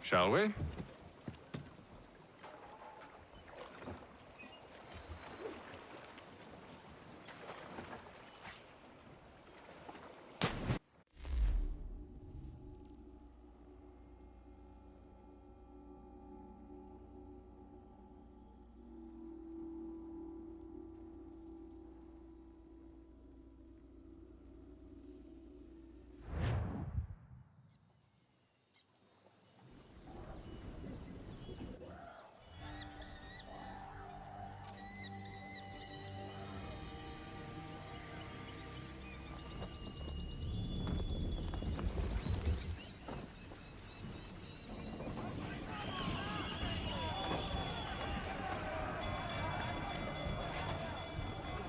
Shall we?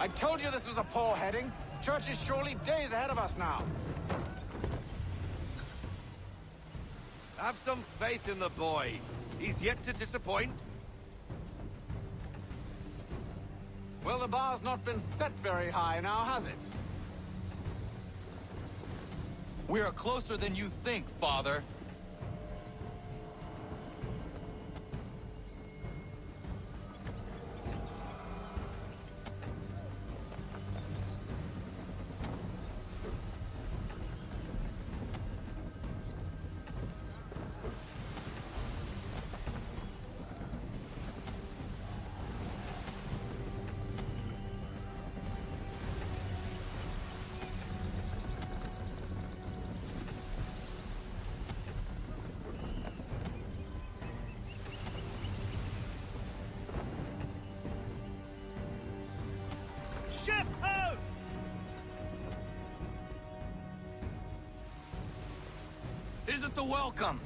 I told you this was a poor heading. Church is surely days ahead of us now. Have some faith in the boy. He's yet to disappoint. Well, the bar's not been set very high now, has it? We are closer than you think, Father. Ship out! Isn't the welcome?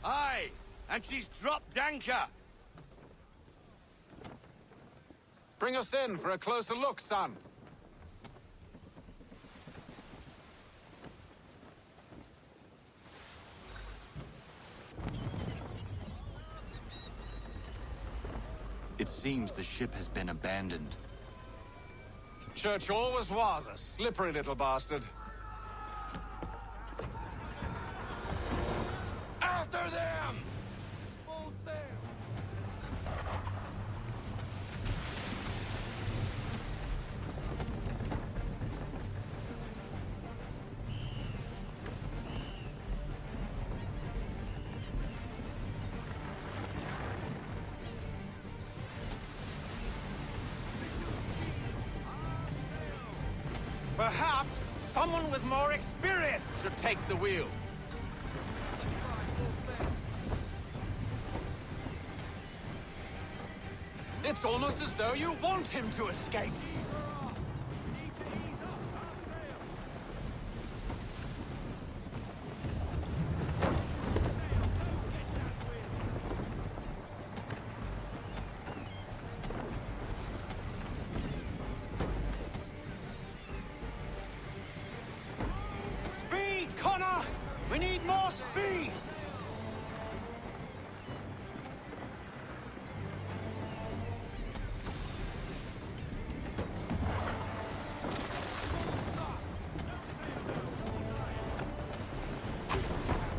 Aye, and she's dropped anchor. Bring us in for a closer look, son. It seems the ship has been abandoned. Church always was a slippery little bastard. After them! Full sail! Perhaps someone with more experience should take the wheel. It's almost as though you want him to escape. Speed, Connor! We need more speed!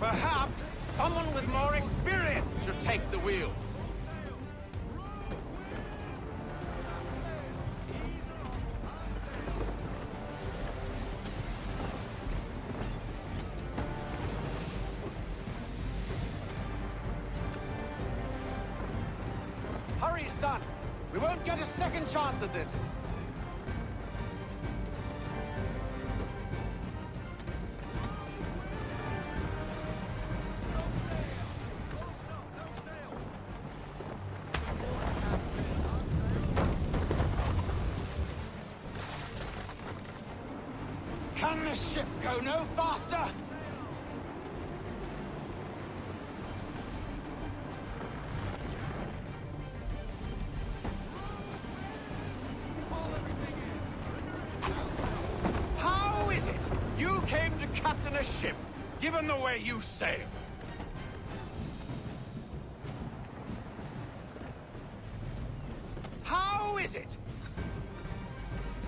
Perhaps someone with more experience should take the wheel. Hurry, son! We won't get a second chance at this. Can the ship go no faster? How is it you came to captain a ship, given the way you sail? How is it?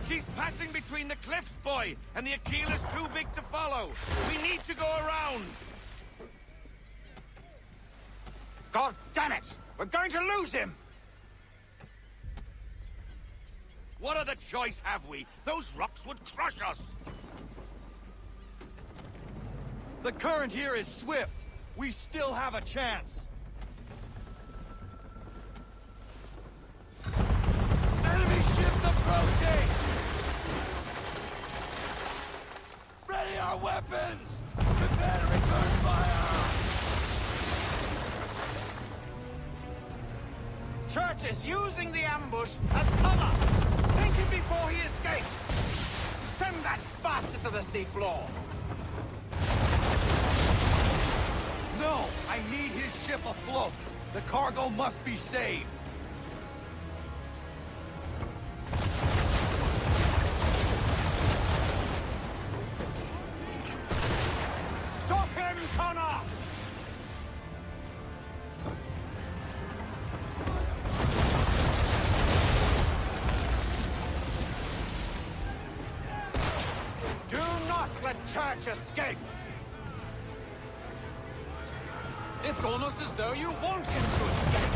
She's passing between the cliffs, boy, and the Aquila's too big to follow. We need to go around. God damn it! We're going to lose him! What other choice have we? Those rocks would crush us! The current here is swift. We still have a chance. Enemy ships approaching! Ready our weapons! Prepare to return fire! Church is using the ambush as cover! Sink him before he escapes! Send that bastard to the seafloor! No! I need his ship afloat! The cargo must be saved! Stop him, Connor! Do not let Church escape! It's almost as though you want him to escape!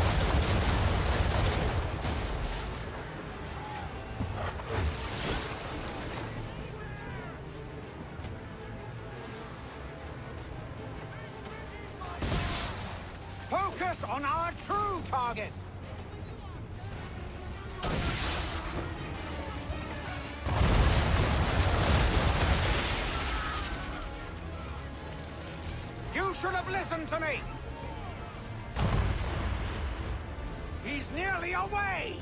Focus on our true target! You should have listened to me! He's nearly away!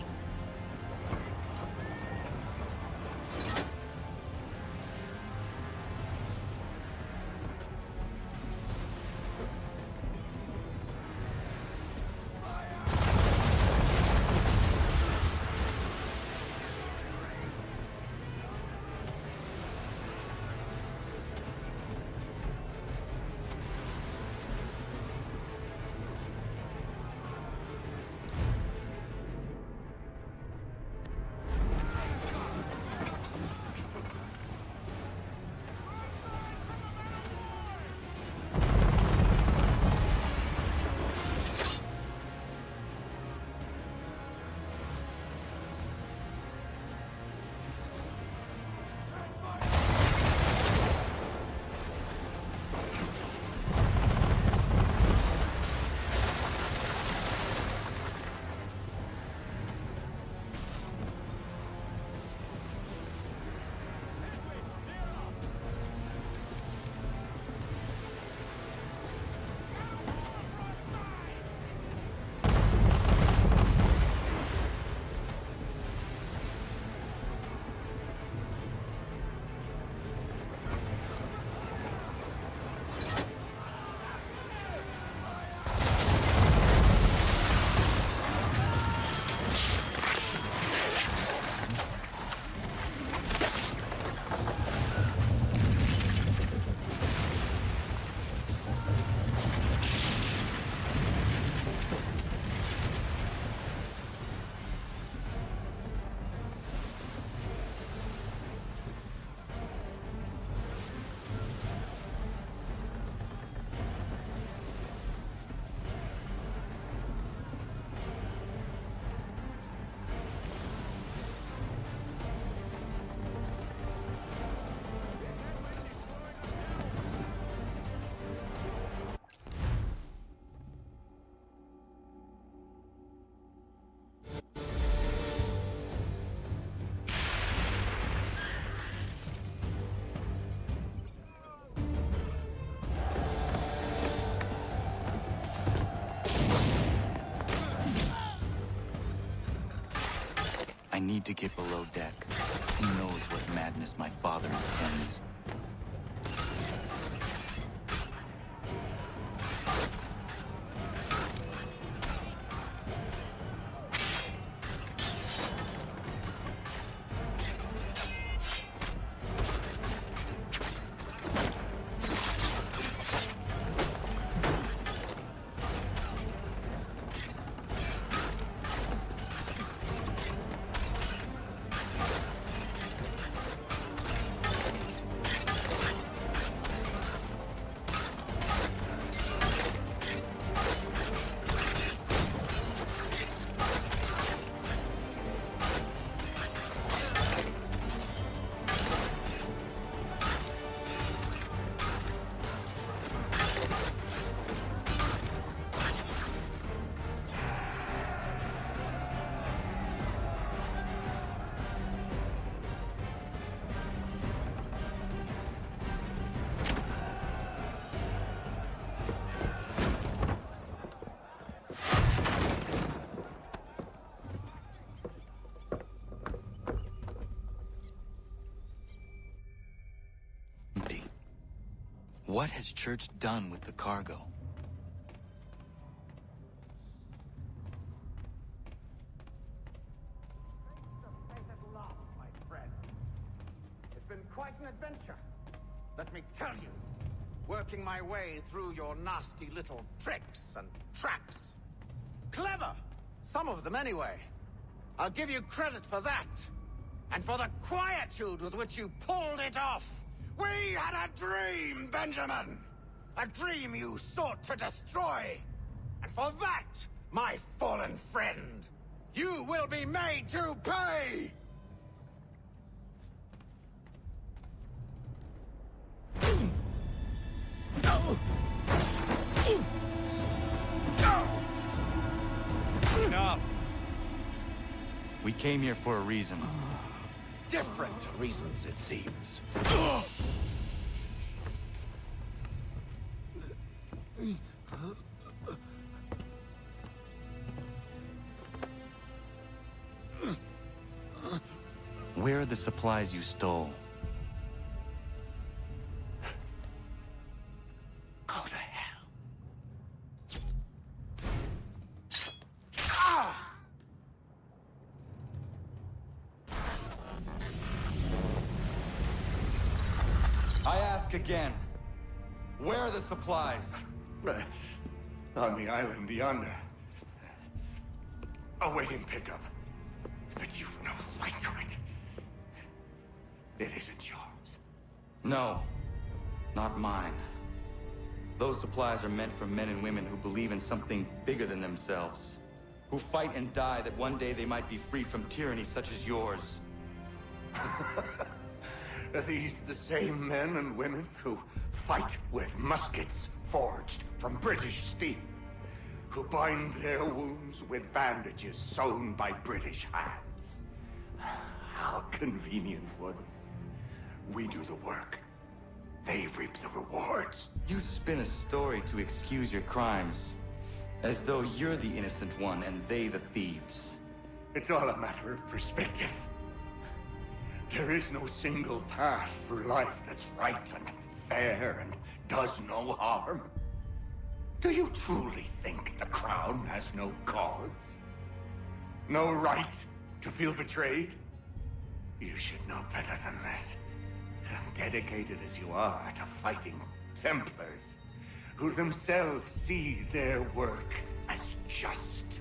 I need to get below deck. Who knows what madness my father intends? What has Church done with the cargo? At last, my friend. It's been quite an adventure. Let me tell you, working my way through your nasty little tricks and traps. Clever! Some of them, anyway. I'll give you credit for that. And for the quietude with which you pulled it off. We had a dream, Benjamin! A dream you sought to destroy. And for that, my fallen friend, you will be made to pay! Enough! We came here for a reason. Different reasons, it seems. Where are the supplies you stole? Go to hell. I ask again. Where are the supplies? On the island yonder. Awaiting pickup. But you've no right to it. It isn't yours. No, not mine. Those supplies are meant for men and women who believe in something bigger than themselves. Who fight and die that one day they might be free from tyranny such as yours. Are these the same men and women who fight with muskets forged from British steel? Who bind their wounds with bandages sewn by British hands? How convenient for them. We do the work. They reap the rewards. You spin a story to excuse your crimes. As though you're the innocent one and they the thieves. It's all a matter of perspective. There is no single path through life that's right and fair and does no harm. Do you truly think the Crown has no cause? No right to feel betrayed? You should know better than this. Dedicated as you are to fighting Templars, who themselves see their work as just.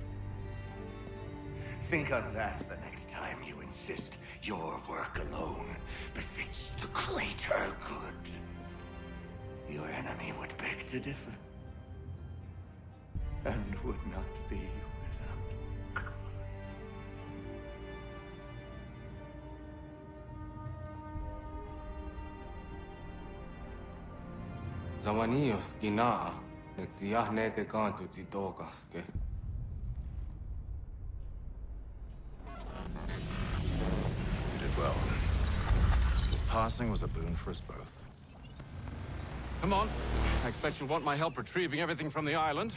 Think on that the next time you insist your work alone befits the greater good. Your enemy would beg to differ, and would not be without cause. Zawanios gina nagtiyahne te kantu titokaske. You did well. His passing was a boon for us both. Come on. I expect you'll want my help retrieving everything from the island.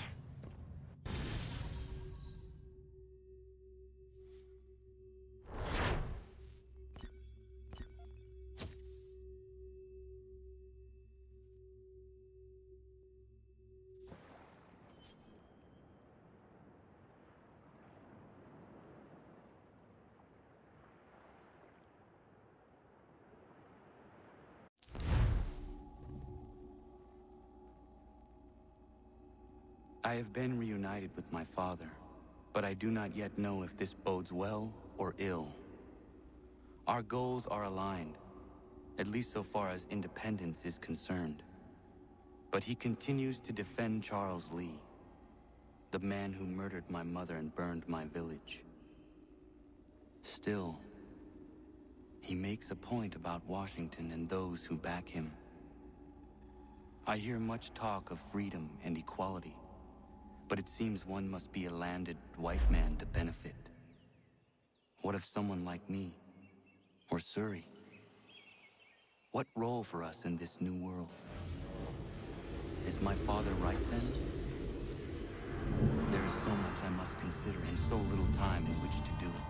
I have been reunited with my father, but I do not yet know if this bodes well or ill. Our goals are aligned, at least so far as independence is concerned. But he continues to defend Charles Lee, the man who murdered my mother and burned my village. Still, he makes a point about Washington and those who back him. I hear much talk of freedom and equality, but it seems one must be a landed white man to benefit. What of someone like me, or Surrey? What role for us in this new world? Is my father right then? There is so much I must consider and so little time in which to do it.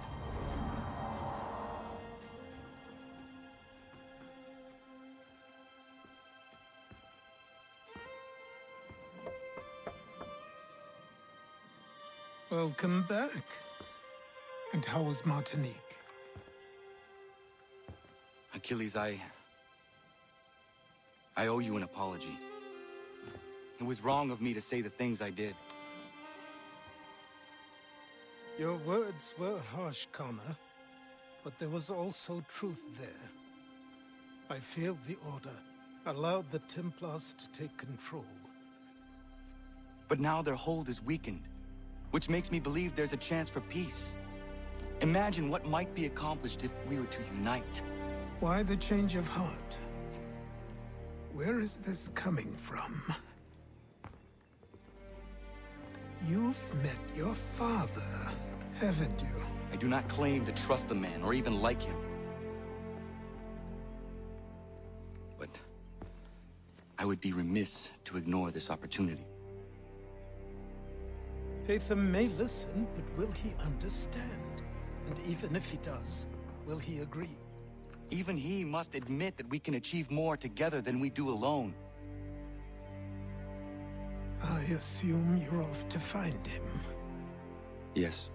Welcome back. And how was Martinique? Achilles, I owe you an apology. It was wrong of me to say the things I did. Your words were harsh, Connor, but there was also truth there. I failed the Order, allowed the Templars to take control. But now their hold is weakened, which makes me believe there's a chance for peace. Imagine what might be accomplished if we were to unite. Why the change of heart? Where is this coming from? You've met your father, haven't you? I do not claim to trust the man or even like him. But I would be remiss to ignore this opportunity. Hatham may listen, but will he understand? And even if he does, will he agree? Even he must admit that we can achieve more together than we do alone. I assume you're off to find him. Yes.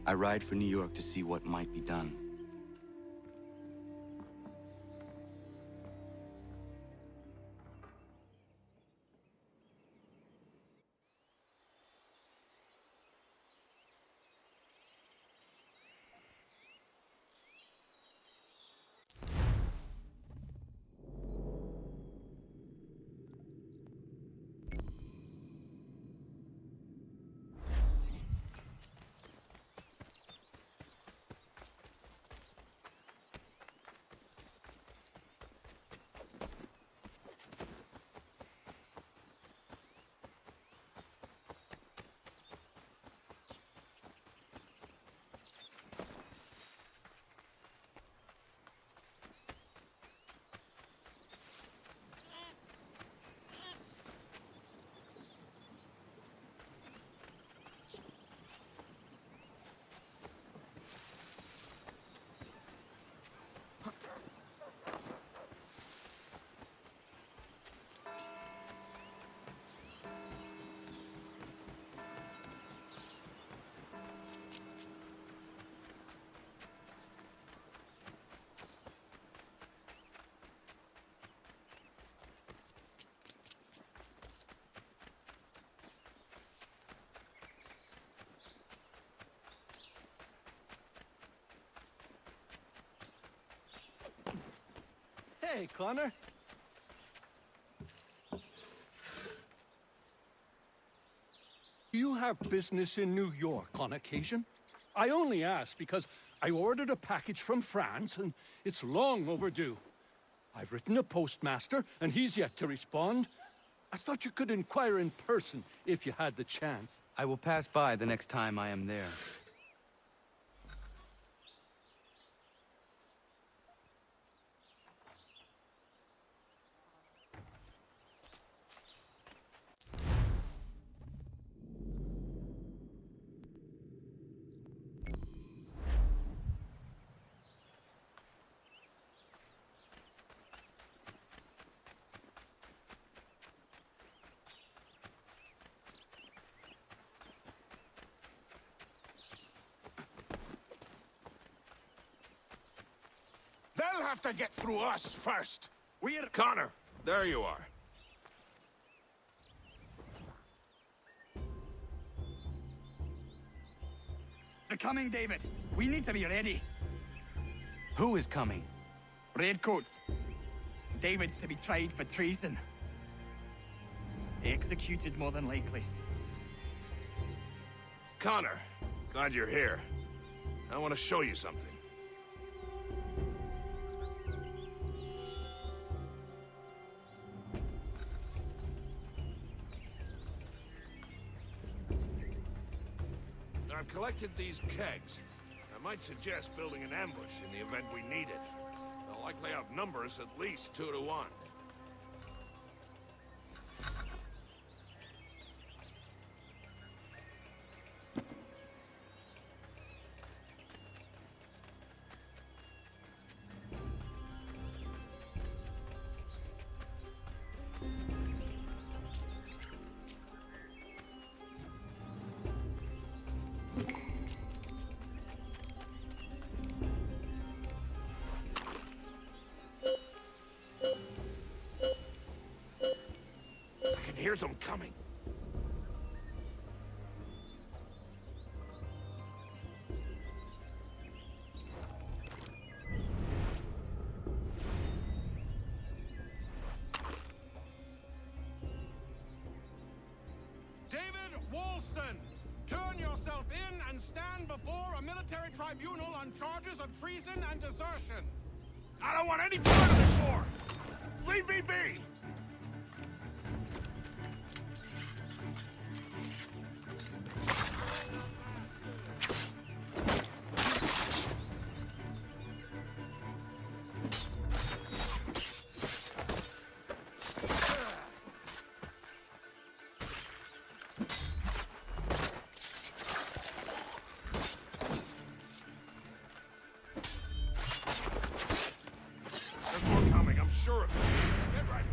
I ride for New York to see what might be done. Hey, Connor. You have business in New York on occasion? I only ask because I ordered a package from France and it's long overdue. I've written a postmaster and he's yet to respond. I thought you could inquire in person if you had the chance. I will pass by the next time I am there. They'll have to get through us first. We're... Connor, there you are. They're coming, David. We need to be ready. Who is coming? Redcoats. David's to be tried for treason. Executed, more than likely. Connor, glad you're here. I want to show you something. I've collected these kegs. I might suggest building an ambush in the event we need it. They'll likely outnumber us at least 2 to 1. hear them coming. David Walston, turn yourself in and stand before a military tribunal on charges of treason and desertion. I don't want any part of this war! Leave me be! There's more coming, I'm sure of it. Get ready.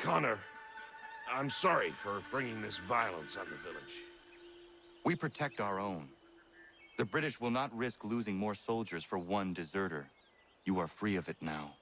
Connor, I'm sorry for bringing this violence on the village. We protect our own. The British will not risk losing more soldiers for one deserter. You are free of it now.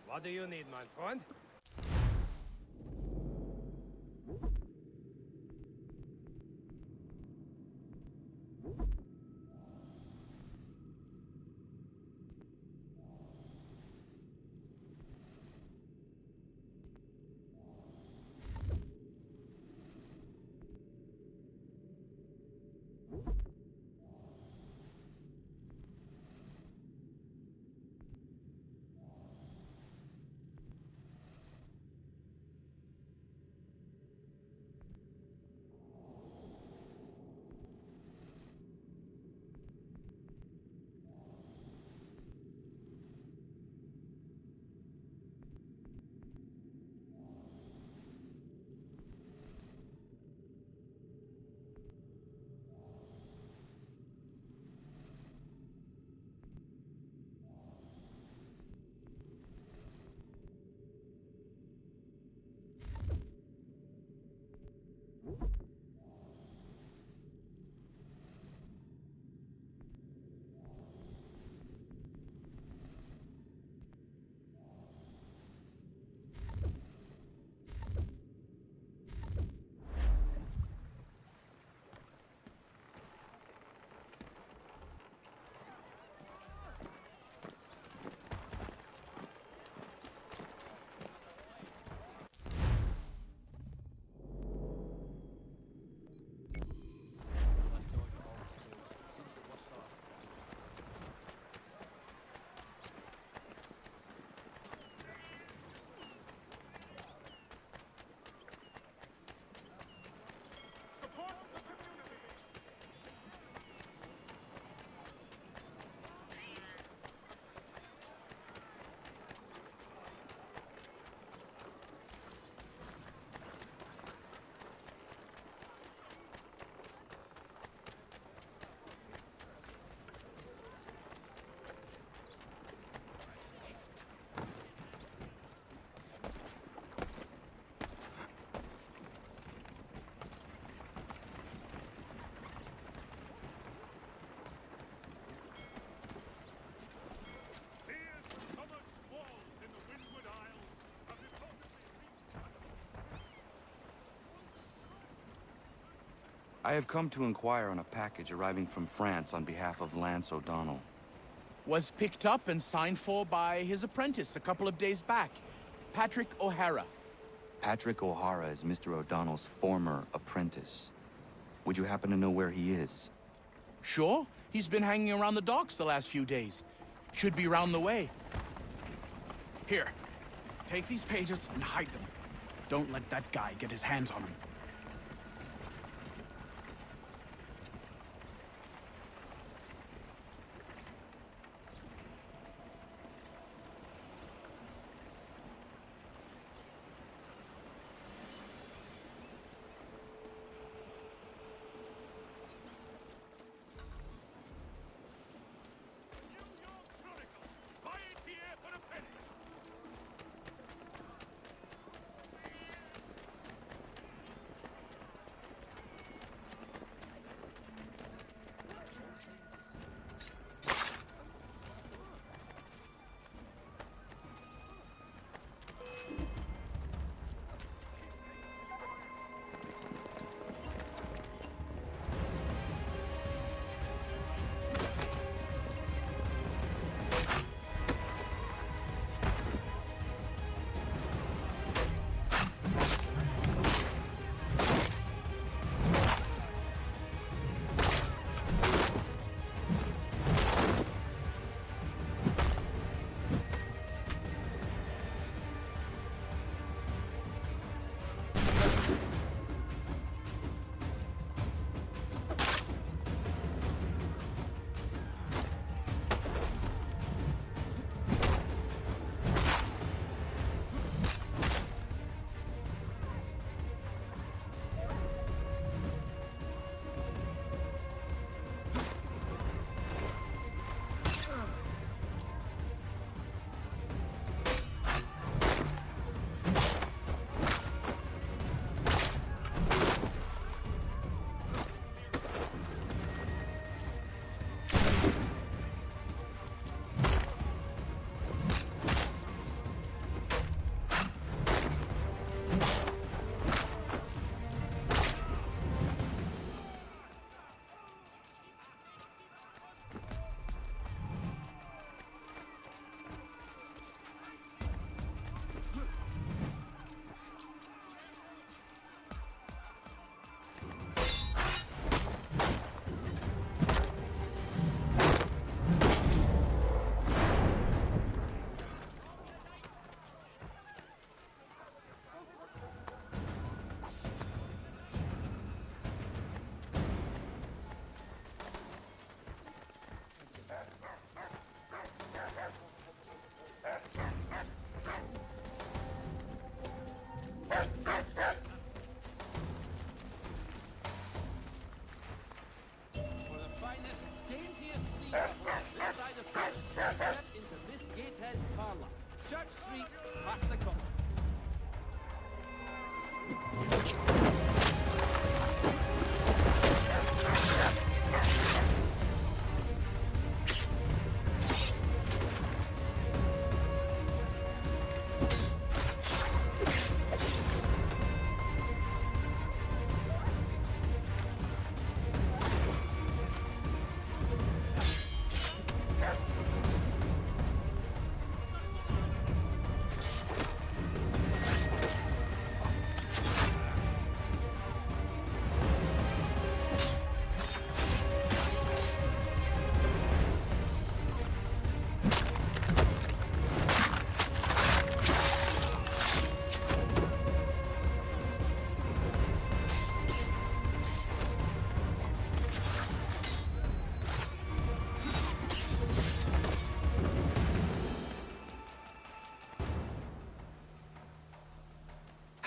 What do you need, my friend? I have come to inquire on a package arriving from France on behalf of Lance O'Donnell. Was picked up and signed for by his apprentice a couple of days back, Patrick O'Hara. Patrick O'Hara is Mr. O'Donnell's former apprentice. Would you happen to know where he is? Sure, he's been hanging around the docks the last few days. Should be round the way. Here, take these pages and hide them. Don't let that guy get his hands on them.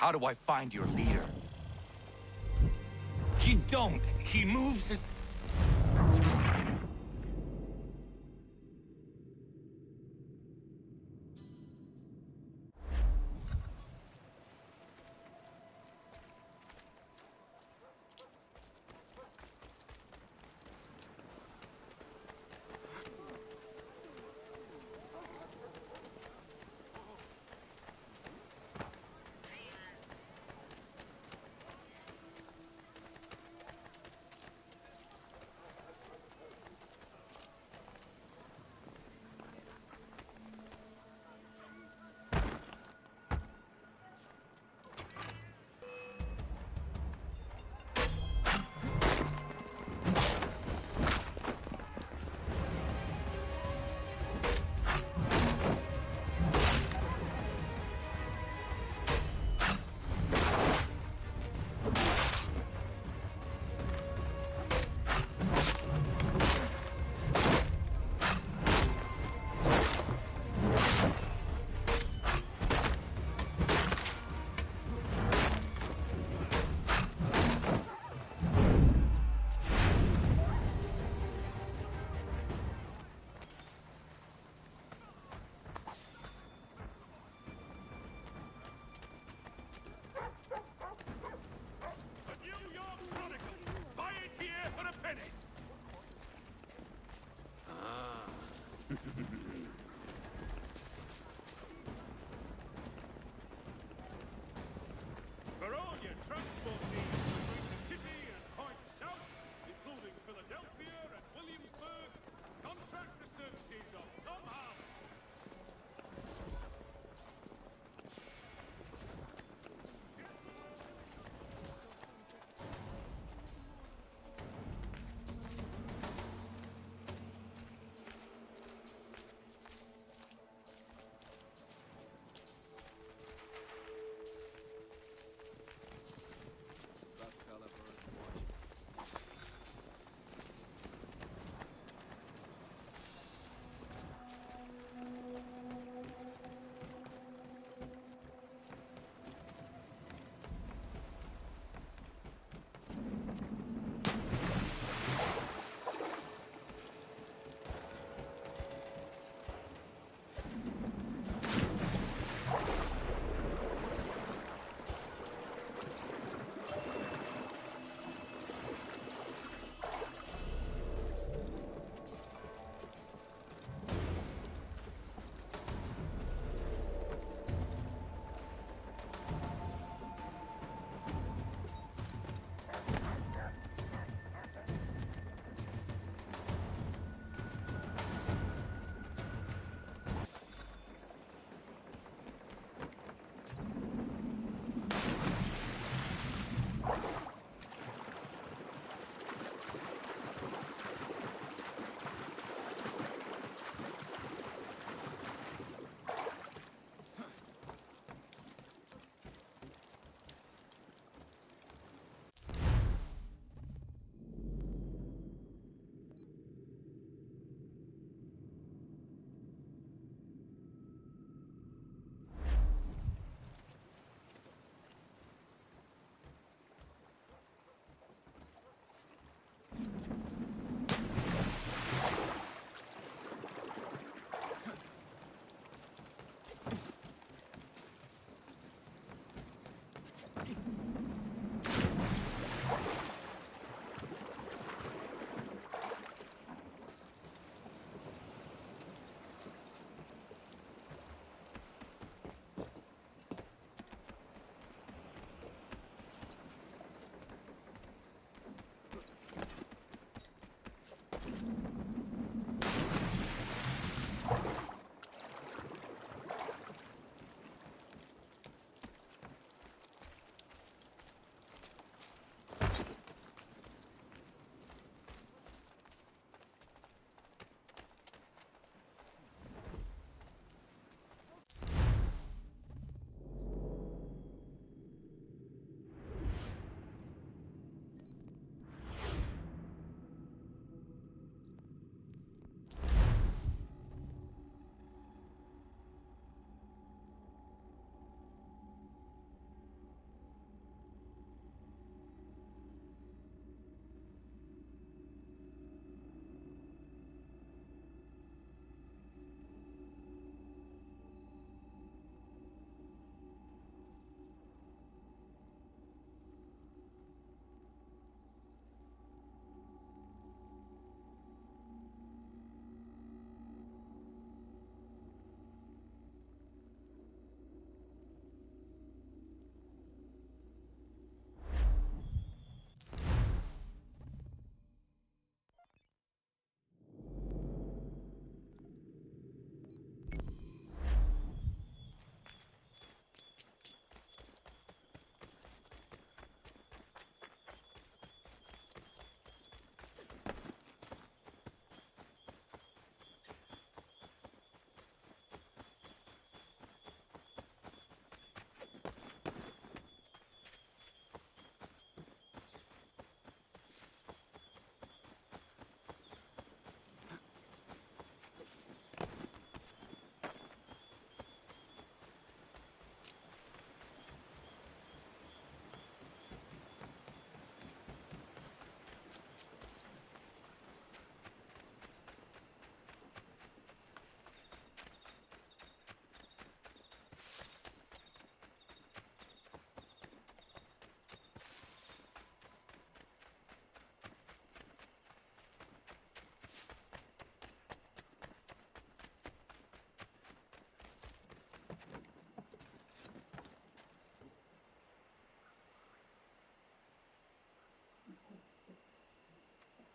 How do I find your leader? You don't. He moves his...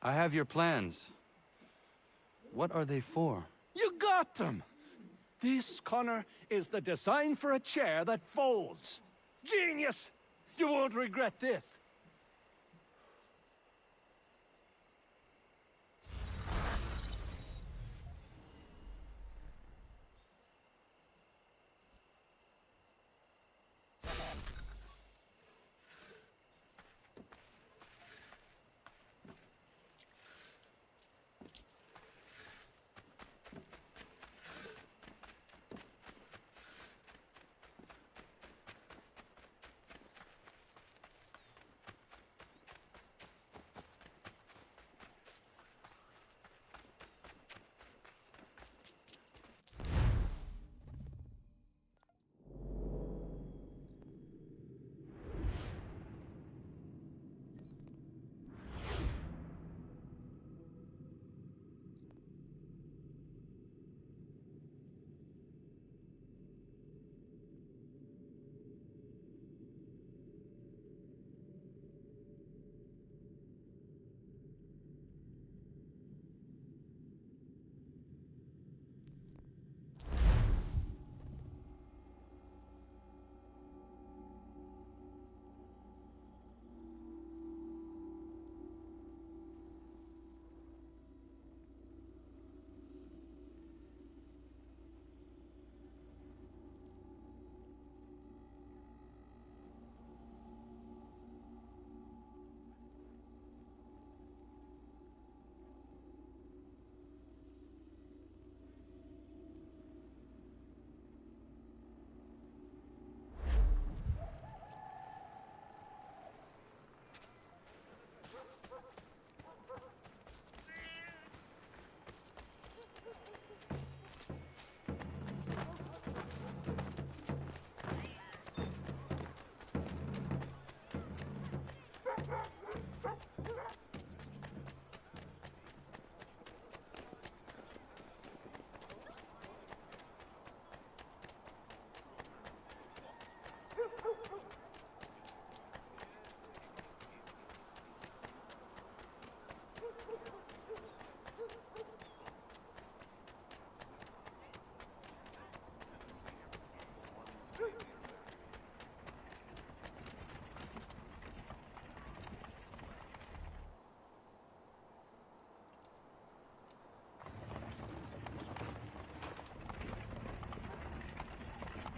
I have your plans. What are they for? You got them! This, Connor, is the design for a chair that folds. Genius! You won't regret this.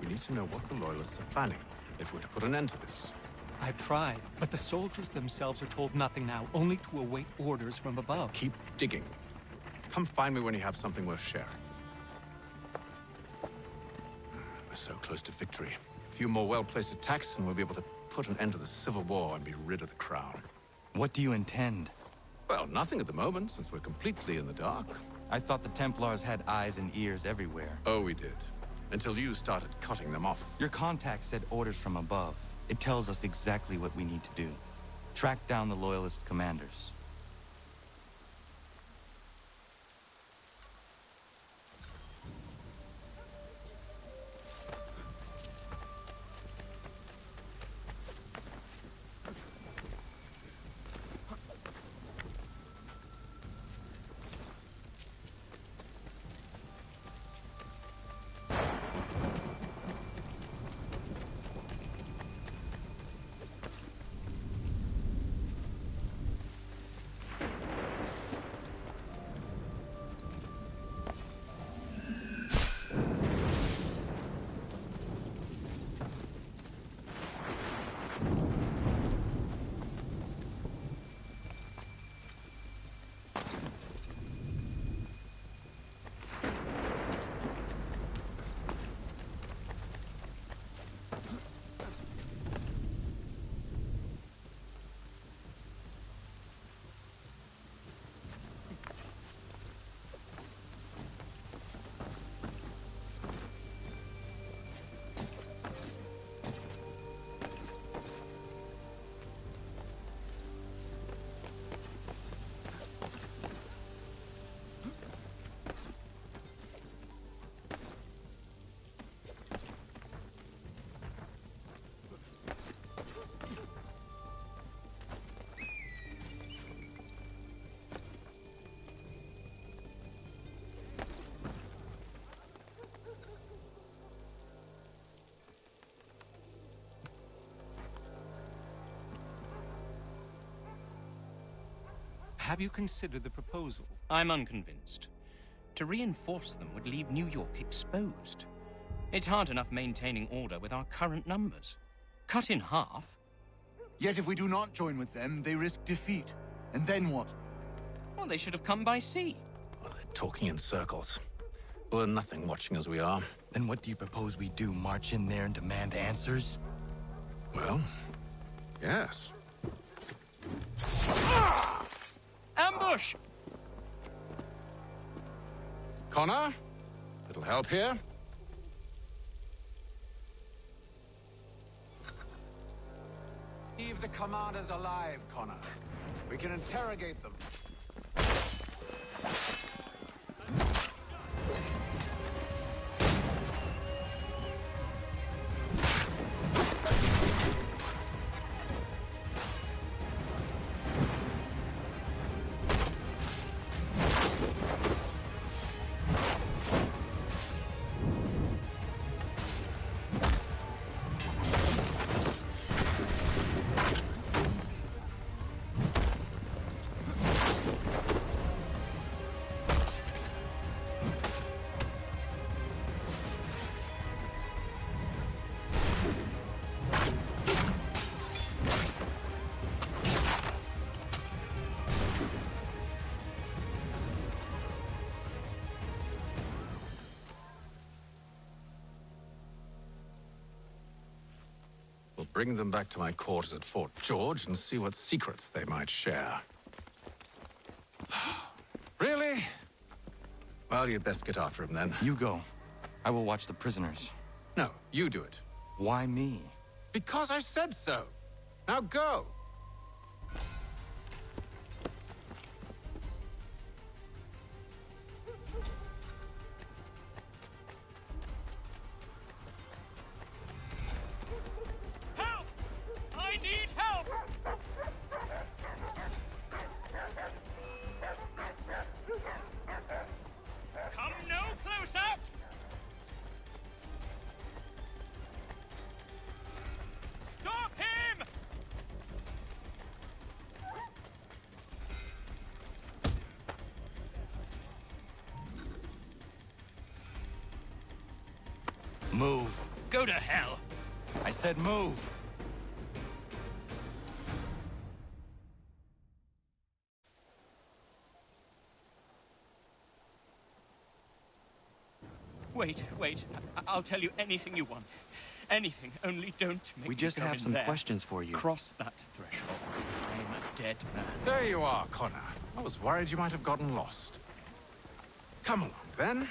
We need to know what the Loyalists are planning, if we're to put an end to this. I've tried, but the soldiers themselves are told nothing now, only to await orders from above. Keep digging. Come find me when you have something worth sharing. We're so close to victory. A few more well-placed attacks and we'll be able to put an end to the Civil War and be rid of the Crown. What do you intend? Well, nothing at the moment, since we're completely in the dark. I thought the Templars had eyes and ears everywhere. Oh, we did. Until you started cutting them off. Your contact said orders from above. It tells us exactly what we need to do. Track down the Loyalist commanders. Have you considered the proposal? I'm unconvinced. To reinforce them would leave New York exposed. It's hard enough maintaining order with our current numbers. Cut in half. Yet if we do not join with them, they risk defeat. And then what? Well, they should have come by sea. Well, they're talking in circles. We'll learn nothing watching as we are. Then what do you propose we do? March in there and demand answers? Well, yes. Ambush! Connor? Little help here? Leave the commanders alive, Connor. We can interrogate them. We'll bring them back to my quarters at Fort George and see what secrets they might share. Really? Well, you'd best get after him then. You go. I will watch the prisoners. No, you do it. Why me? Because I said so. Now go! Help! I need help! Come no closer! Stop him! Move. Go to hell! I said move. Wait. I'll tell you anything you want. Anything, only don't make We me just go have in some there. questions for you. Cross that threshold. I'm a dead man. There you are, Connor. I was worried you might have gotten lost. Come along, then.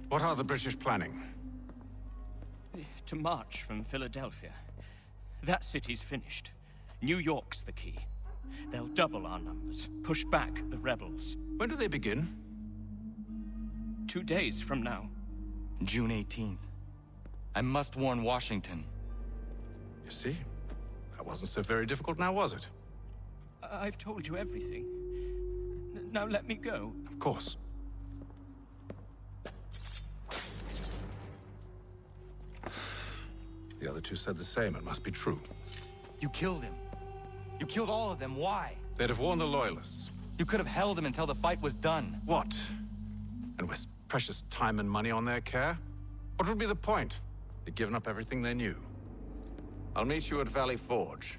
What are the British planning? To march from Philadelphia. That city's finished. New York's the key. They'll double our numbers, push back the rebels. When do they begin? 2 days from now. June 18th. I must warn Washington. You see? That wasn't so very difficult now, was it? I've told you everything. Now let me go. Of course. The other two said the same. It must be true. You killed him. You killed all of them. Why? They'd have warned the Loyalists. You could have held him until the fight was done. What? And waste precious time and money on their care? What would be the point? They'd given up everything they knew. I'll meet you at Valley Forge.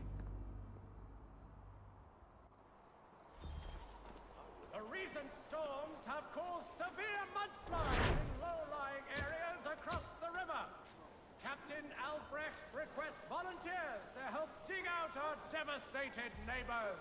The recent storms have caused severe mudslides in low-lying areas across the river. Captain Albrecht requests volunteers to help dig out our devastated neighbors.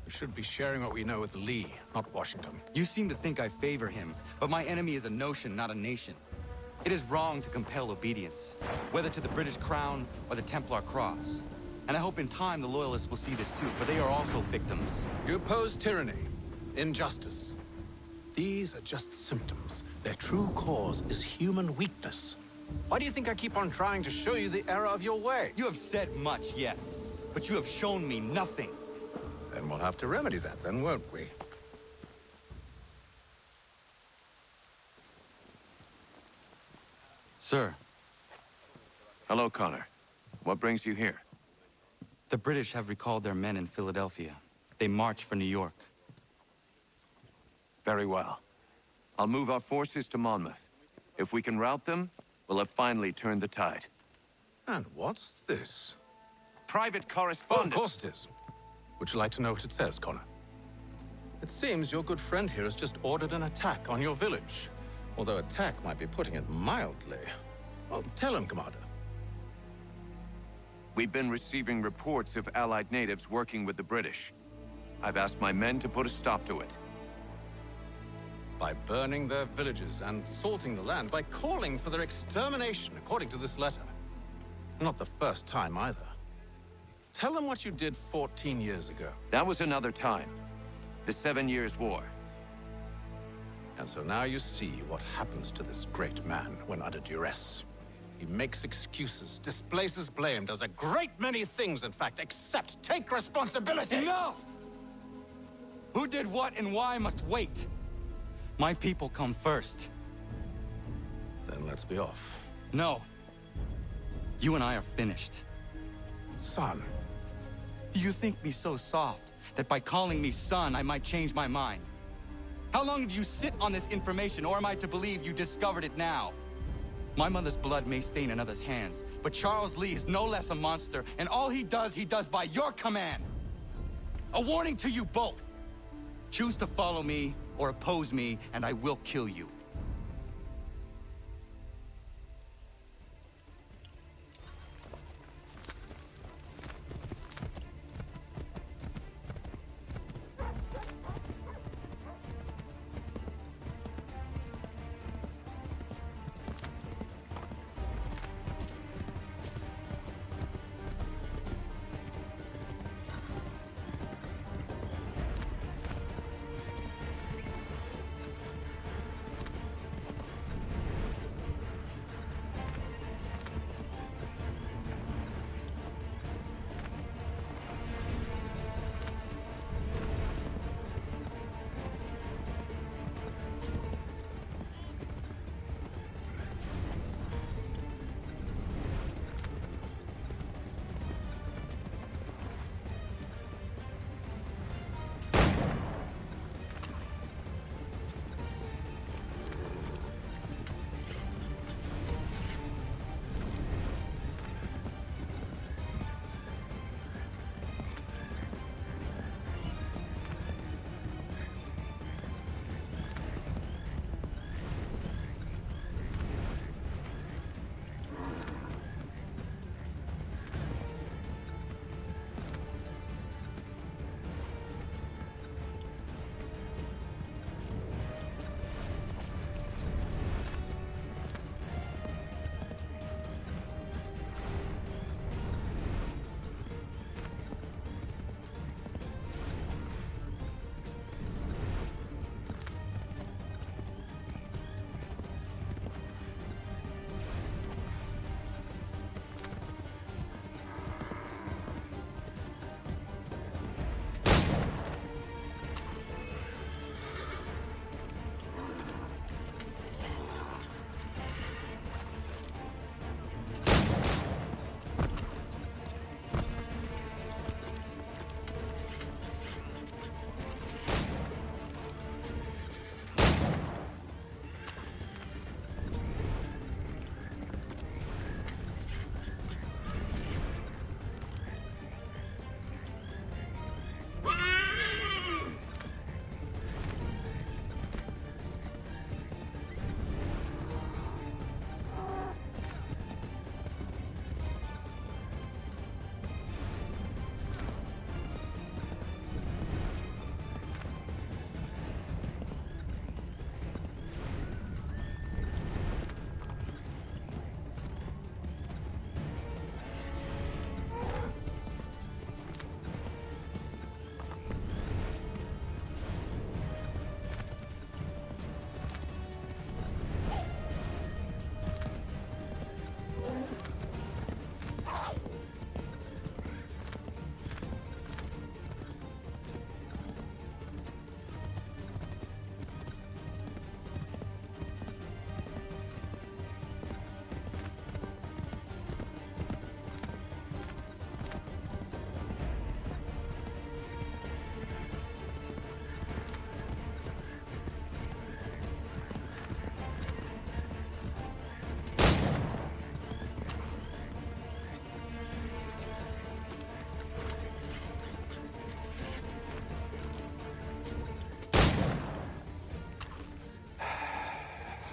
We should be sharing what we know with Lee, not Washington. You seem to think I favor him, but my enemy is a notion, not a nation. It is wrong to compel obedience, whether to the British Crown or the Templar Cross. And I hope in time the Loyalists will see this too, for they are also victims. You oppose tyranny, injustice. These are just symptoms. Their true cause is human weakness. Why do you think I keep on trying to show you the error of your way? You have said much, yes, but you have shown me nothing. Then we'll have to remedy that, then, won't we? Sir. Hello, Connor. What brings you here? The British have recalled their men in Philadelphia. They march for New York. Very well. I'll move our forces to Monmouth. If we can rout them, we'll have finally turned the tide. And what's this? Private Oh, correspondence. of course it is. Would you like to know what it says, Connor? It seems your good friend here has just ordered an attack on your village. Although attack might be putting it mildly. Well, tell him, Commander. We've been receiving reports of Allied natives working with the British. I've asked my men to put a stop to it. By burning their villages and salting the land, by calling for their extermination, according to this letter. Not the first time, either. Tell them what you did 14 years ago. That was another time. The 7 Years' War. And so now you see what happens to this great man when under duress. He makes excuses, displaces blame, does a great many things, in fact, except take responsibility! Enough! Who did what and why must wait. My people come first. Then let's be off. No. You and I are finished. Son. Do you think me so soft that by calling me son, I might change my mind? How long did you sit on this information, or am I to believe you discovered it now? My mother's blood may stain another's hands, but Charles Lee is no less a monster, and all he does by your command. A warning to you both. Choose to follow me or oppose me, and I will kill you.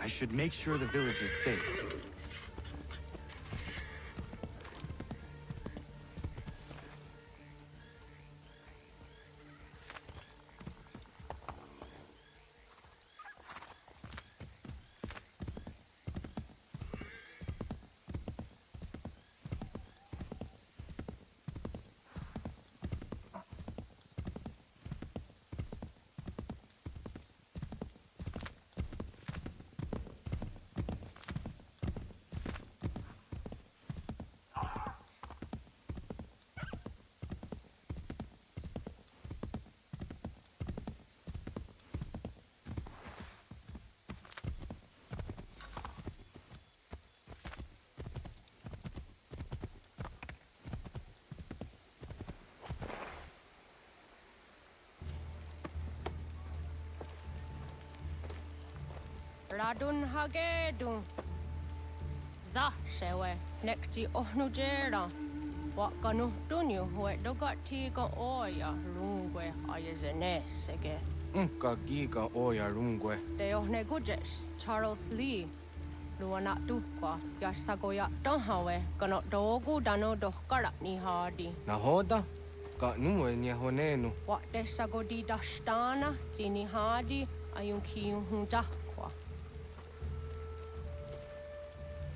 I should make sure the village is safe. Radun hagedun. Za shewe nekti ohnujera. Wakanu dunyu hue dogati ga oya rungwe ayazenesege. Ka giga oya rungwe. De ohne gujes Charles Lee. Luana tukwa yasagoya donhawe kano dogu dano dohkara ni hadi. Nahoda? Ka nuwe nya honenu. Wa de sagodi dashtana zini hadi ayun kiyun hunja.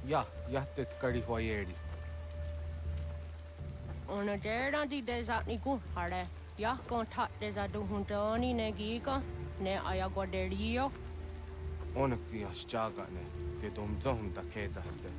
Ja, jättet kari hoyeri. Ona jera di desa ni gun hare. Ya kon tat desa du huntoni ne giga ne ayagoderio. Onak ti aschaga ne. Te dom zohum da kedaste.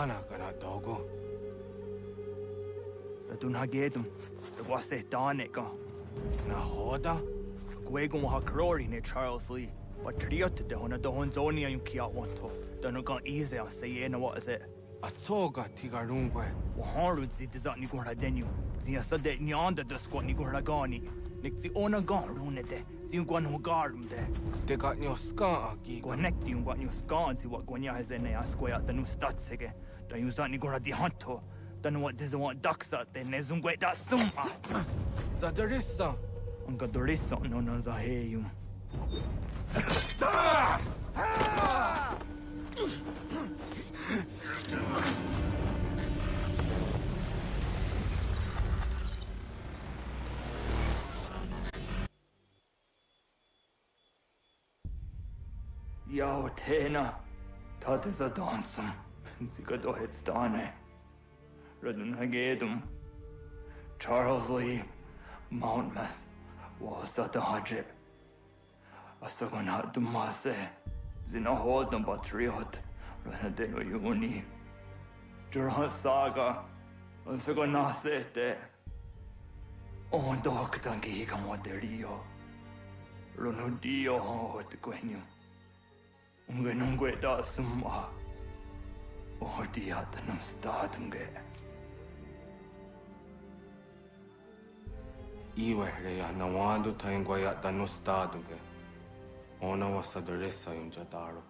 Ana kana dogo. Radun hagedum. The wase danica. Na hoda? Gwegum ha crori ne Charles Lee. But triot de hona do honzoni an kiat wanto. Don't go easy on say na what is it? Atoga tigarungwe. Waharud zi dizat ni gora denu. Zi asade ni anda de squat ni gora gani. Nik zi ona garune de. Zi gwan ho garum de. They got no ska agi. Connect you what new scan zi what gwanya has in a square the new stats again. Don't use that ni gora di hanto. Don't know what doesn't want ducks out there. Nezungwe da summa. Zadarissa. Unga dorissa no no zaheyum. Yo, Tena. Das ist ein Dansum. Sie geht doch jetzt da ne. Redden Hagedum. Charles Lee. Mountmouth. Was that the Hajib? Asagonat Dumase. Zinahodum Patriot. Renadeno Uni. Jurhan Saga. Asagonasete. Oh, Doctor Gigamoderio. Ronudio Hot Quenu. Ungenungue da summa. Oh, diatanum statunge. Iwehreya nawando taingwaya dano staduge. Ona wasadaressa yung jataro.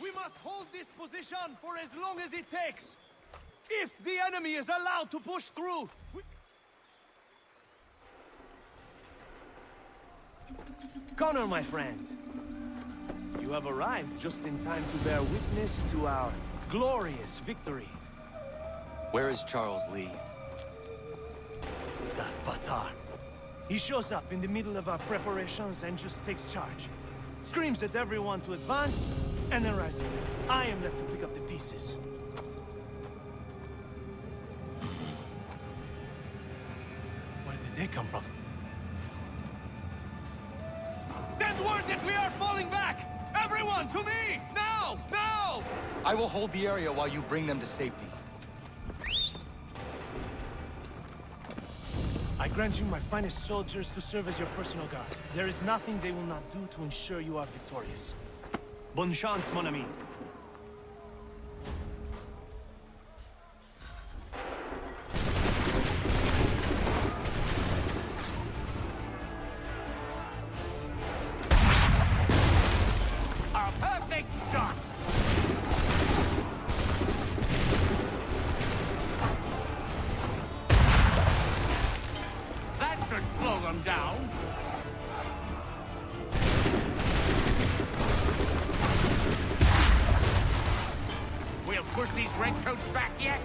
We must hold this position for as long as it takes. If the enemy is allowed to push through, Connor, my friend, you have arrived just in time to bear witness to our glorious victory. Where is Charles Lee? That Batar. He shows up in the middle of our preparations and just takes charge. Screams at everyone to advance, and then rises. I am left to pick up the pieces. Where did they come from? Send word that we are falling back! Everyone, to me! Now! Now! I will hold the area while you bring them to safety. I grant you my finest soldiers to serve as your personal guard. There is nothing they will not do to ensure you are victorious. Bonne chance, mon ami. A perfect shot! That should slow them down. We'll push these redcoats back yet.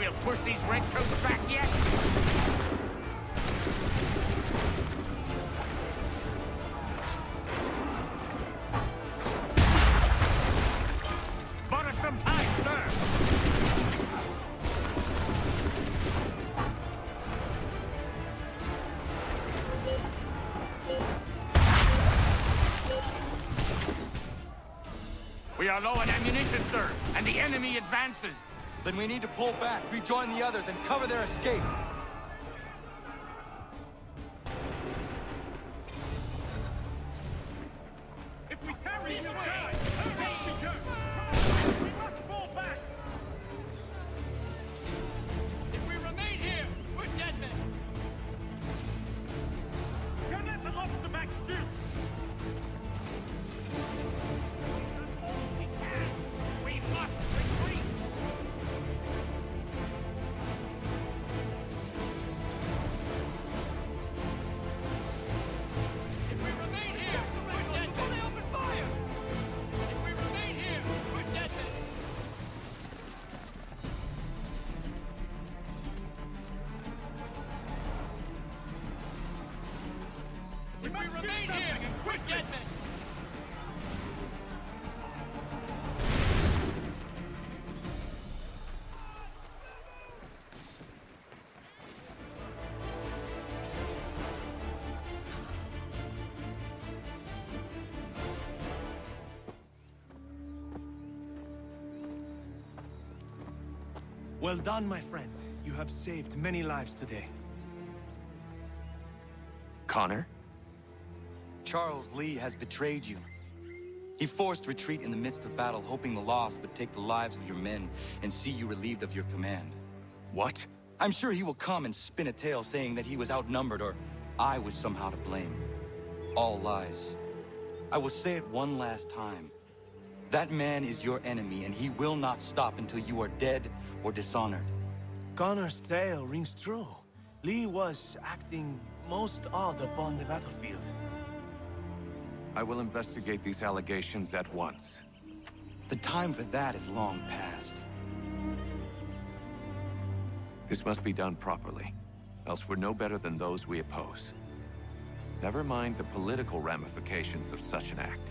we'll push these redcoats back yet? Bought us some time, sir! We are low on ammunition, sir, and the enemy advances. Then we need to pull back, rejoin the others, and cover their escape. If we tarry this way, we must fall back. If we remain here, we're dead men. Don't let the lobster back shoot. We must retreat! If we remain here, we're dead men. They open fire! If we remain here, we're dead men. If we remain here, we're dead men. Well done, my friend. You have saved many lives today. Connor? Charles Lee has betrayed you. He forced retreat in the midst of battle, hoping the loss would take the lives of your men and see you relieved of your command. What? I'm sure he will come and spin a tale saying that he was outnumbered or I was somehow to blame. All lies. I will say it one last time. That man is your enemy, and he will not stop until you are dead or dishonored. Connor's tale rings true. Lee was acting most odd upon the battlefield. I will investigate these allegations at once. The time for that is long past. This must be done properly, else we're no better than those we oppose. Never mind the political ramifications of such an act.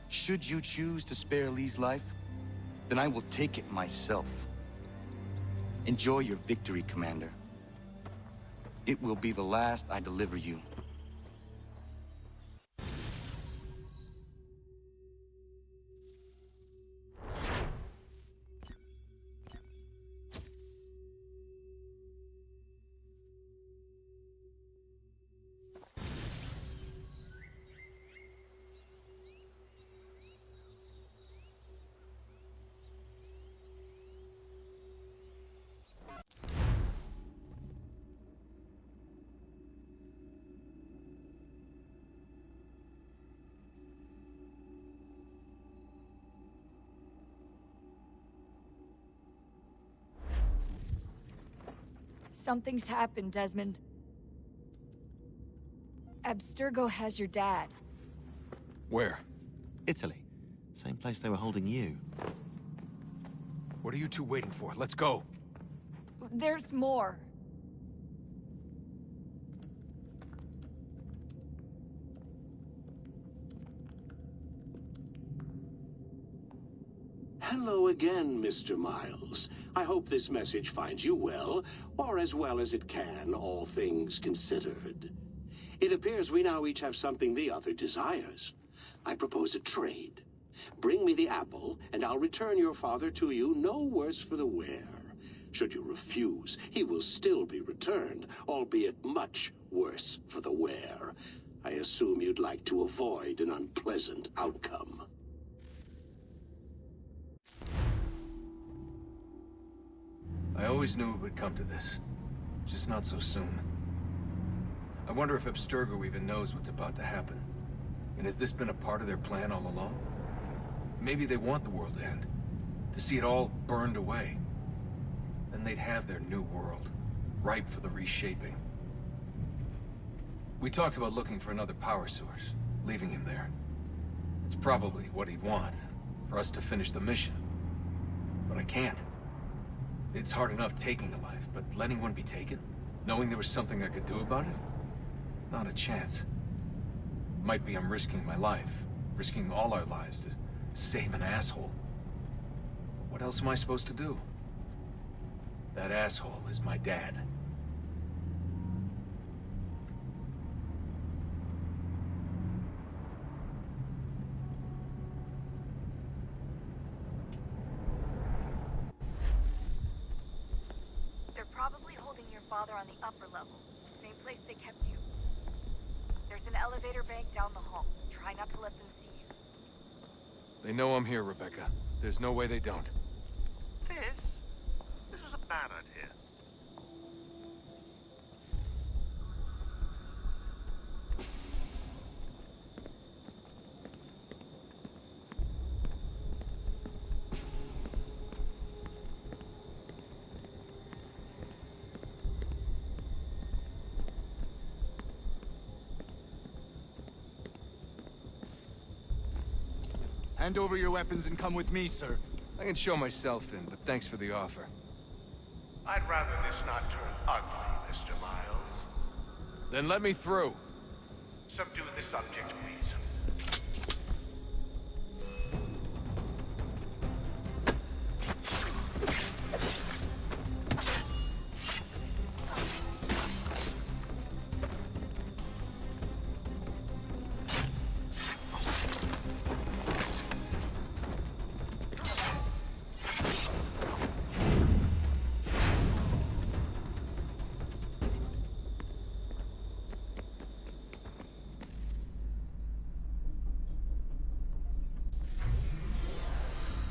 Should you choose to spare Lee's life, then I will take it myself. Enjoy your victory, Commander. It will be the last I deliver you. Something's happened, Desmond. Abstergo has your dad. Where? Italy. Same place they were holding you. What are you two waiting for? Let's go. There's more. Hello again, Mr. Miles. I hope this message finds you well, or as well as it can, all things considered. It appears we now each have something the other desires. I propose a trade. Bring me the apple, and I'll return your father to you no worse for the wear. Should you refuse, he will still be returned, albeit much worse for the wear. I assume you'd like to avoid an unpleasant outcome. I always knew it would come to this. Just not so soon. I wonder if Abstergo even knows what's about to happen. And has this been a part of their plan all along? Maybe they want the world to end. To see it all burned away. Then they'd have their new world, ripe for the reshaping. We talked about looking for another power source, leaving him there. It's probably what he'd want, for us to finish the mission. But I can't. It's hard enough taking a life, but letting one be taken? Knowing there was something I could do about it? Not a chance. Might be I'm risking my life, risking all our lives to save an asshole. What else am I supposed to do? That asshole is my dad. They're probably holding your father on the upper level, same place they kept you. There's an elevator bank down the hall. Try not to let them see you. They know I'm here, Rebecca. There's no way they don't. This was a bad idea. Hand over your weapons and come with me, sir. I can show myself in, but thanks for the offer. I'd rather this not turn ugly, Mr. Miles. Then let me through. Subdue the subject, please.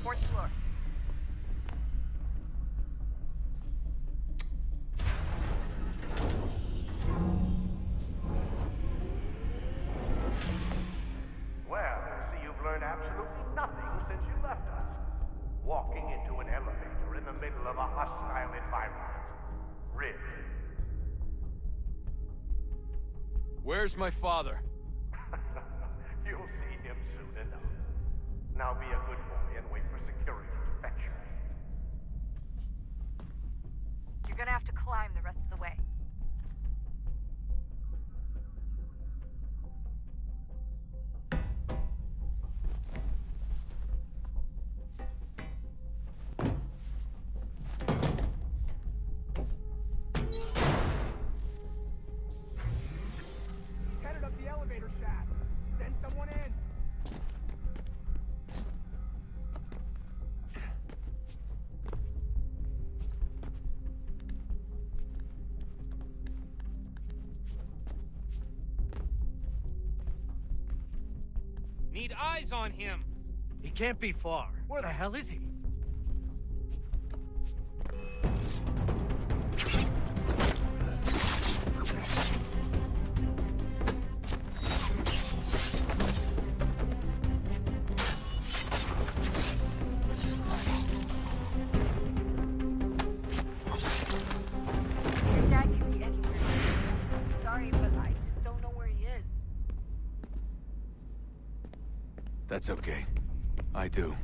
Fourth floor. Well, I see you've learned absolutely nothing since you left us. Walking into an elevator in the middle of a hostile environment. Really? Where's my father? You'll see him soon enough. Now be a good boy and wait for security to fetch you. You're gonna have to climb the rest of the way. Headed up the elevator shaft. Send someone in. Need eyes on him. He can't be far. Where the hell is he? Your dad could be anywhere. Sorry, but I just don't know where he is. That's okay. I do.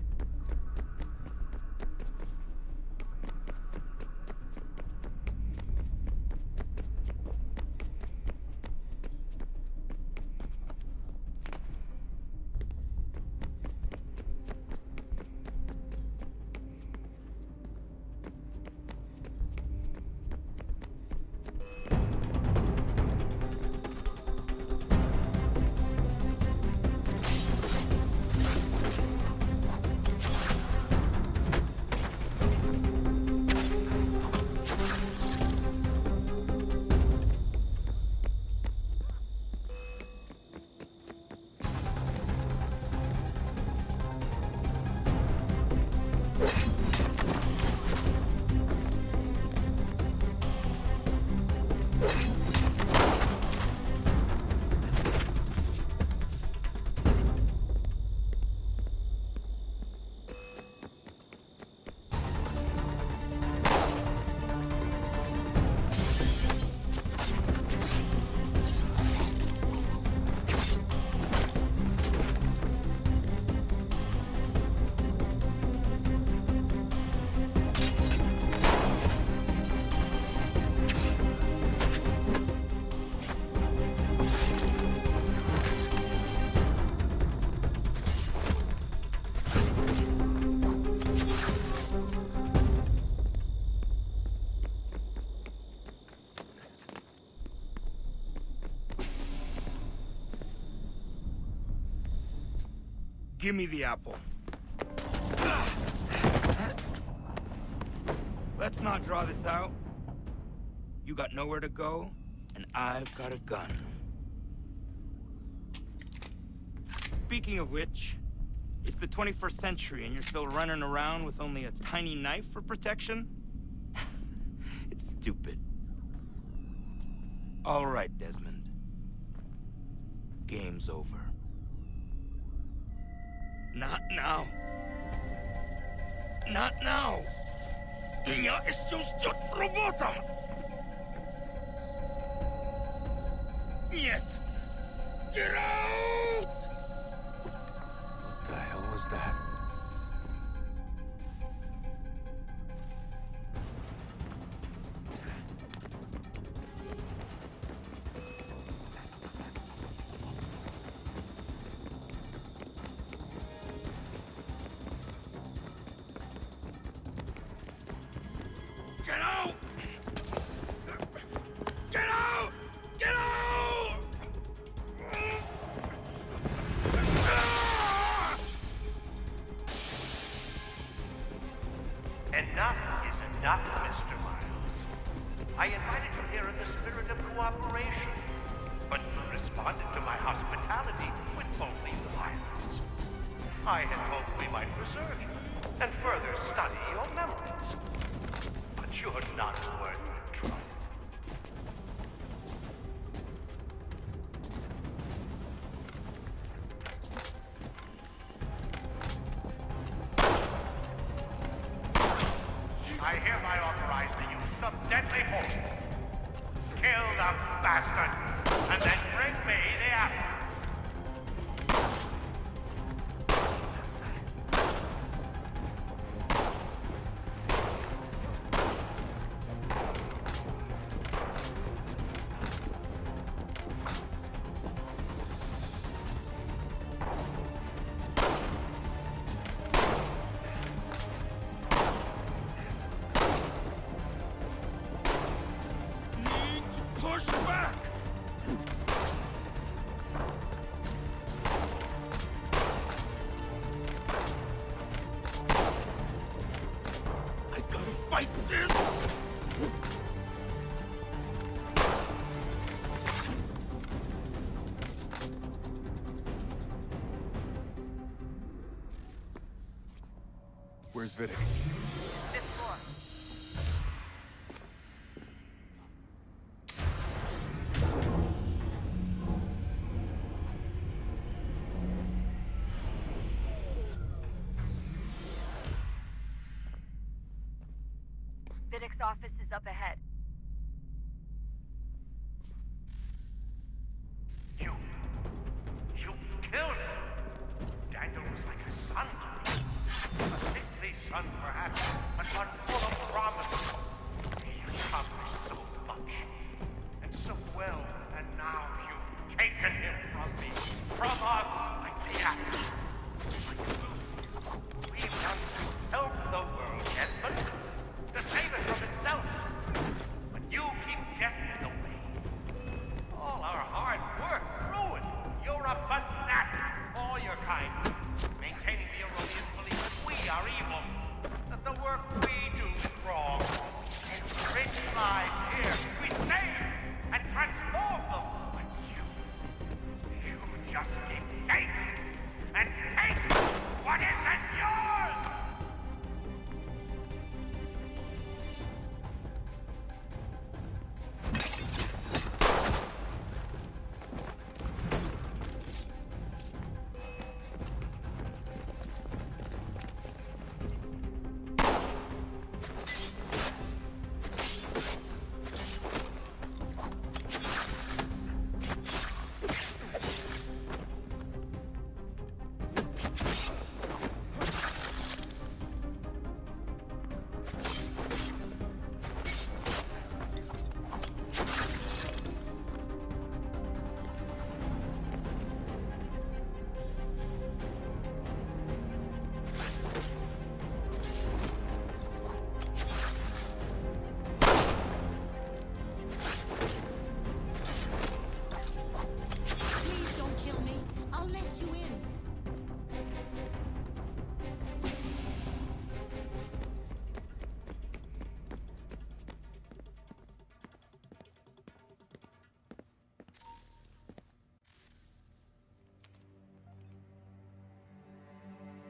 Give me the apple. Let's not draw this out. You got nowhere to go, and I've got a gun. Speaking of which, it's the 21st century and you're still running around with only a tiny knife for protection? It's stupid. All right, Desmond. Game's over. Not now. Not now. Я еще ждет работа. Нет. Get out! What the hell was that? Get out! Get out! Get out! Enough is enough, Mr. Miles. I invited you here in the spirit of cooperation, but you responded to my hospitality with only violence. I had hoped we might preserve you and further study your memories. But you're not worth the trouble. I hereby authorize the use of deadly force. Kill the bastard, and then bring me the apple. Push back! I gotta fight this! Where's Vidic? Fifth floor. Vidic's office is up ahead. You killed him. Daniel was like a son to me. A sickly son, perhaps, but one full of promise. He accomplished so much, and so well, and now you've taken him from me, from us, like the axe. We've done to help the world, Desmond, to save it from itself. But you keep getting in the way. All our hard work ruined. You're a fanatic, all your kind, maintaining the erroneous belief that we are evil, that the work we do is wrong.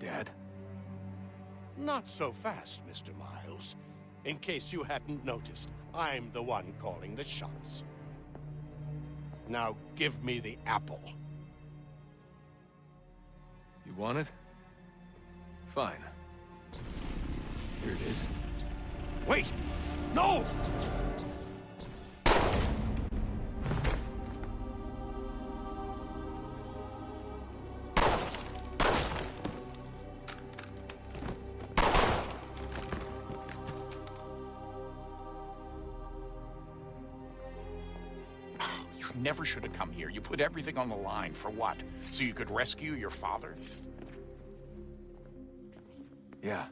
Dad. Not so fast, Mr. Miles. In case you hadn't noticed, I'm the one calling the shots. Now give me the apple. You want it? Fine. Here it is. Wait! No! You never should have come here. You put everything on the line. For what? So you could rescue your father? Yeah.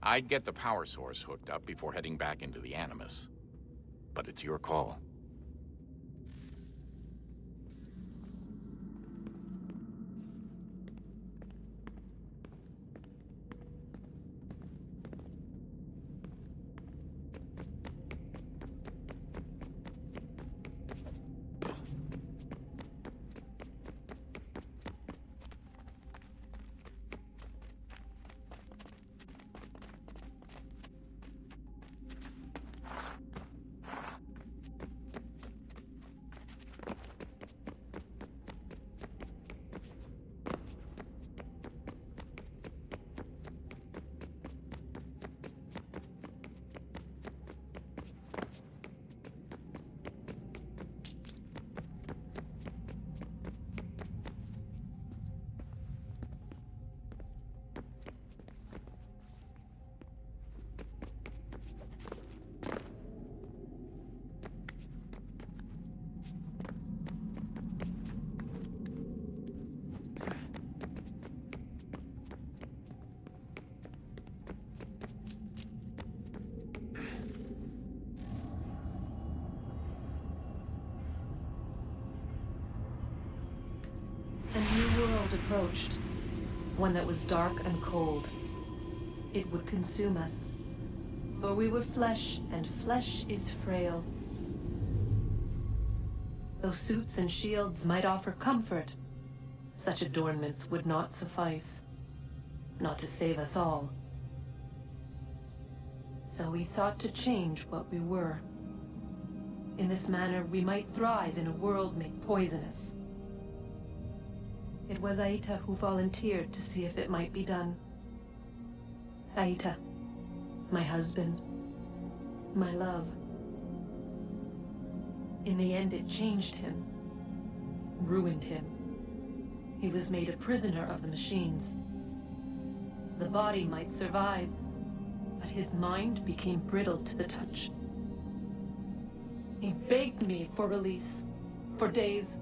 I'd get the power source hooked up before heading back into the Animus. But it's your call. A new world approached. One that was dark and cold. It would consume us. For we were flesh, and flesh is frail. Though suits and shields might offer comfort, such adornments would not suffice. Not to save us all. So we sought to change what we were. In this manner, we might thrive in a world made poisonous. It was Aita who volunteered to see if it might be done. Aita, my husband, my love. In the end, it changed him, ruined him. He was made a prisoner of the machines. The body might survive, but his mind became brittle to the touch. He begged me for release, for days,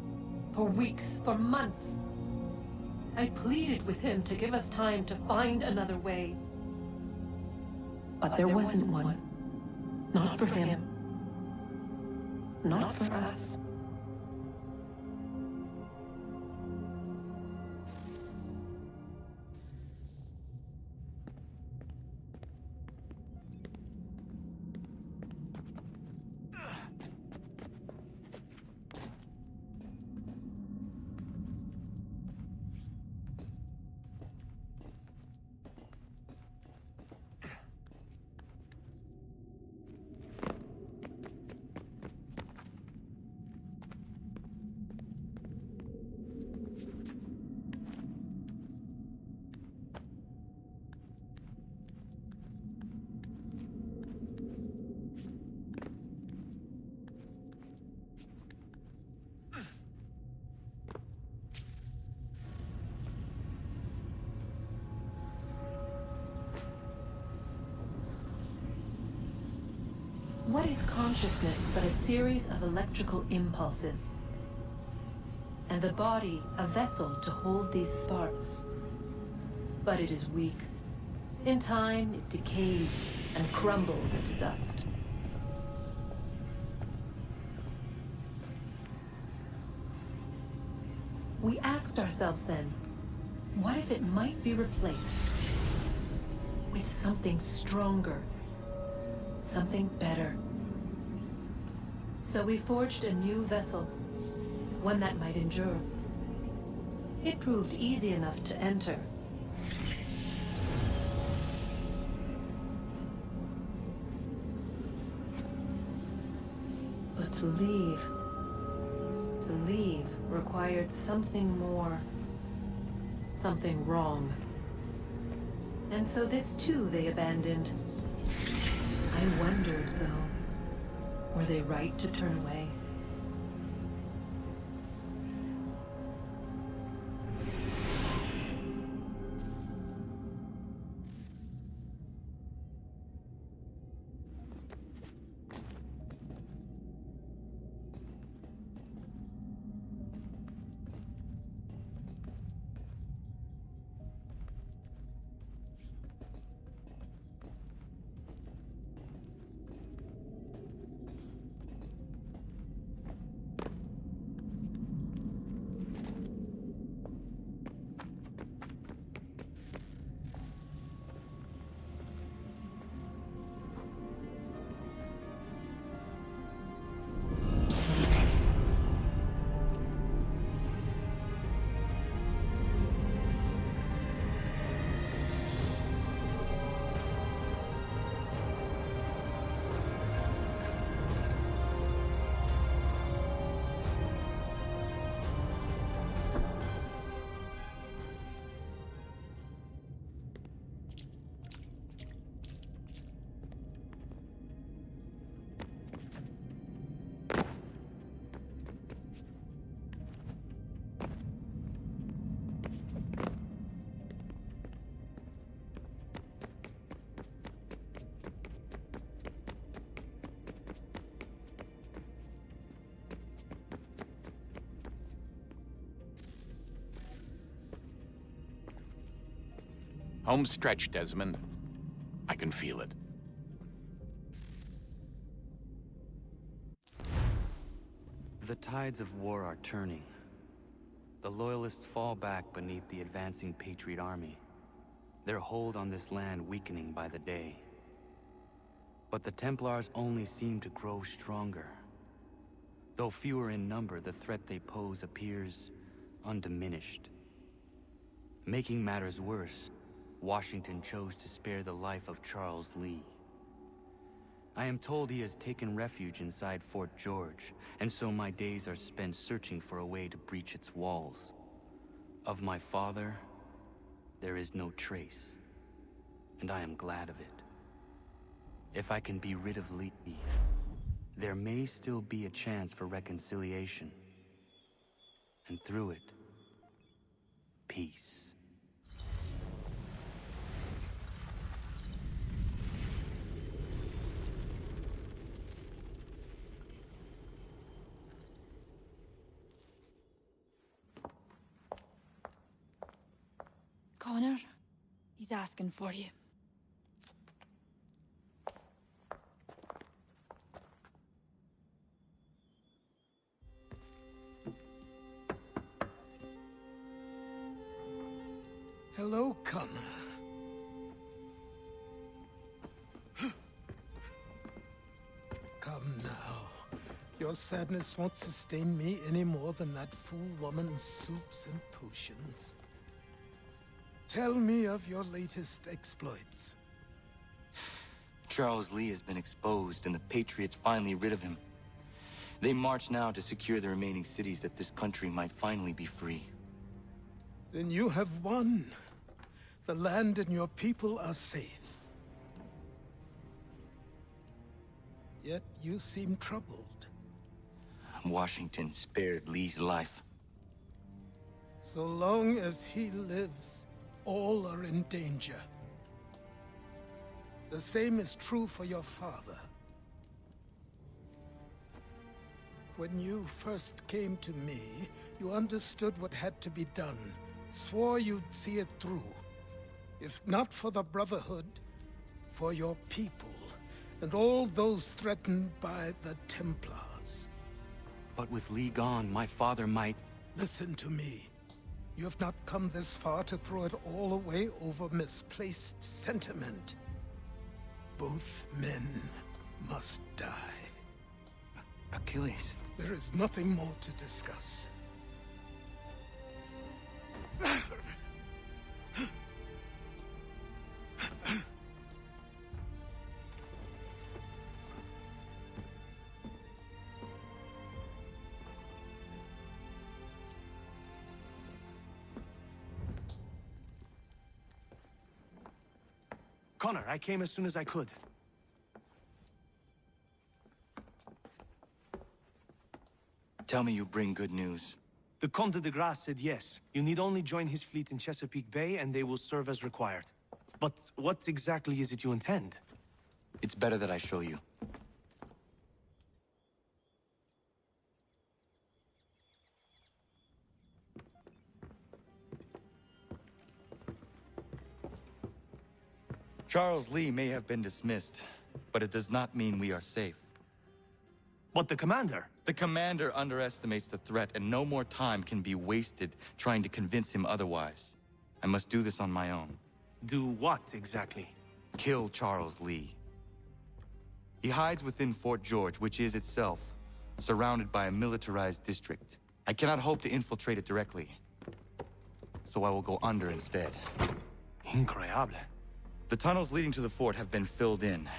for weeks, for months. I pleaded with him to give us time to find another way. But there wasn't one. Not for him. Not for us. What is consciousness but a series of electrical impulses? And the body a vessel to hold these sparks. But it is weak. In time, it decays and crumbles into dust. We asked ourselves then, what if it might be replaced with something stronger, something better? So we forged a new vessel, one that might endure. It proved easy enough to enter. But to leave required something more, something wrong. And so this too they abandoned. I wondered, though, were they right to turn away? Home stretch, Desmond. I can feel it. The tides of war are turning. The Loyalists fall back beneath the advancing Patriot army, their hold on this land weakening by the day. But the Templars only seem to grow stronger. Though fewer in number, the threat they pose appears undiminished. Making matters worse, Washington chose to spare the life of Charles Lee. I am told he has taken refuge inside Fort George, and so my days are spent searching for a way to breach its walls. Of my father, there is no trace, and I am glad of it. If I can be rid of Lee, there may still be a chance for reconciliation. And through it, peace. Connor, he's asking for you. Hello, Connor. Come now. Your sadness won't sustain me any more than that fool woman's soups and potions. Tell me of your latest exploits. Charles Lee has been exposed, and the Patriots finally rid of him. They march now to secure the remaining cities that this country might finally be free. Then you have won. The land and your people are safe. Yet you seem troubled. Washington spared Lee's life. So long as he lives, all are in danger. The same is true for your father. When you first came to me, you understood what had to be done, swore you'd see it through. If not for the Brotherhood, for your people, and all those threatened by the Templars. But with Lee gone, my father might... Listen to me. You have not come this far to throw it all away over misplaced sentiment. Both men must die. Achilles. There is nothing more to discuss. Connor, I came as soon as I could. Tell me you bring good news. The Comte de Grasse said yes. You need only join his fleet in Chesapeake Bay and they will serve as required. But what exactly is it you intend? It's better that I show you. Charles Lee may have been dismissed, but it does not mean we are safe. But the commander? The commander underestimates the threat, and no more time can be wasted trying to convince him otherwise. I must do this on my own. Do what, exactly? Kill Charles Lee. He hides within Fort George, which is itself surrounded by a militarized district. I cannot hope to infiltrate it directly, so I will go under instead. Incroyable. The tunnels leading to the fort have been filled in.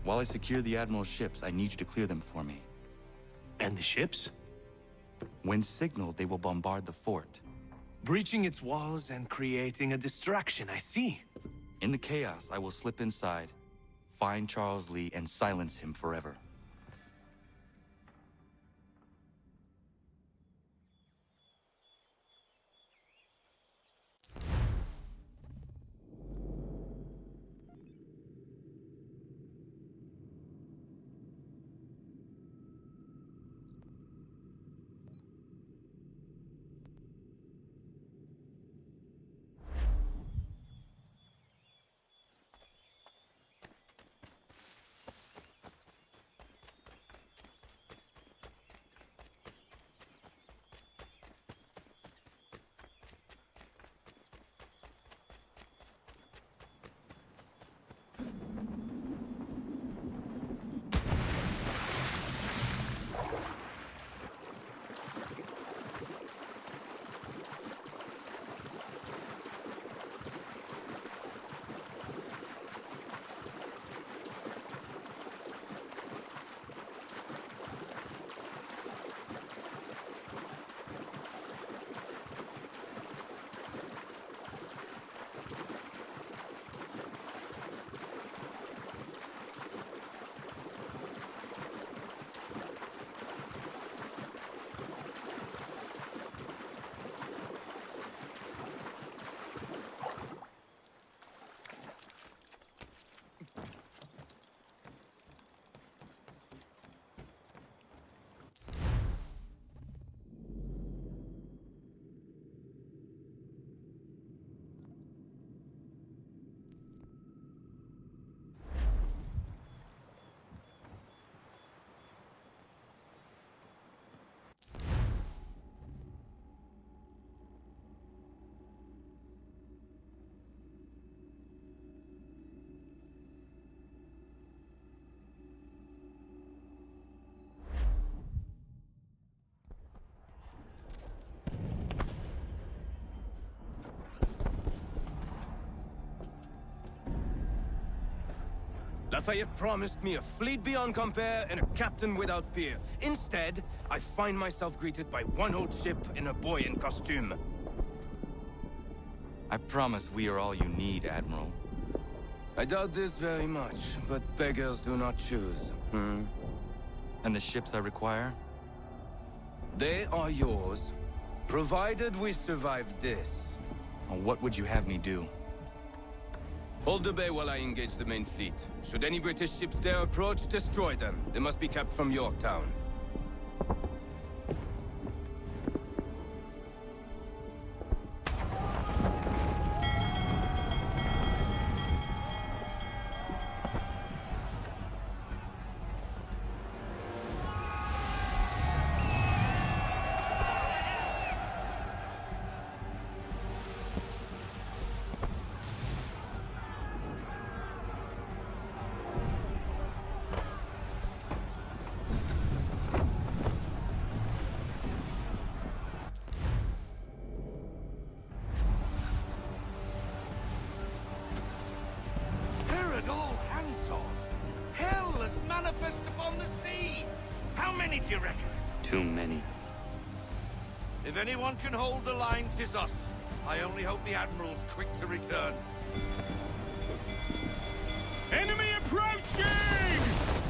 While I secure the Admiral's ships, I need you to clear them for me. And the ships? When signaled, they will bombard the fort. Breaching its walls and creating a distraction, I see. In the chaos, I will slip inside, find Charles Lee, and silence him forever. Lafayette promised me a fleet beyond compare and a captain without peer. Instead, I find myself greeted by one old ship and a boy in costume. I promise we are all you need, Admiral. I doubt this very much, but beggars do not choose. And the ships I require? They are yours, provided we survive this. What would you have me do? Hold the bay while I engage the main fleet. Should any British ships dare approach, destroy them. They must be kept from Yorktown. you reckon? Too many. If anyone can hold the line, 'tis us. I only hope the Admiral's quick to return. Enemy approaching!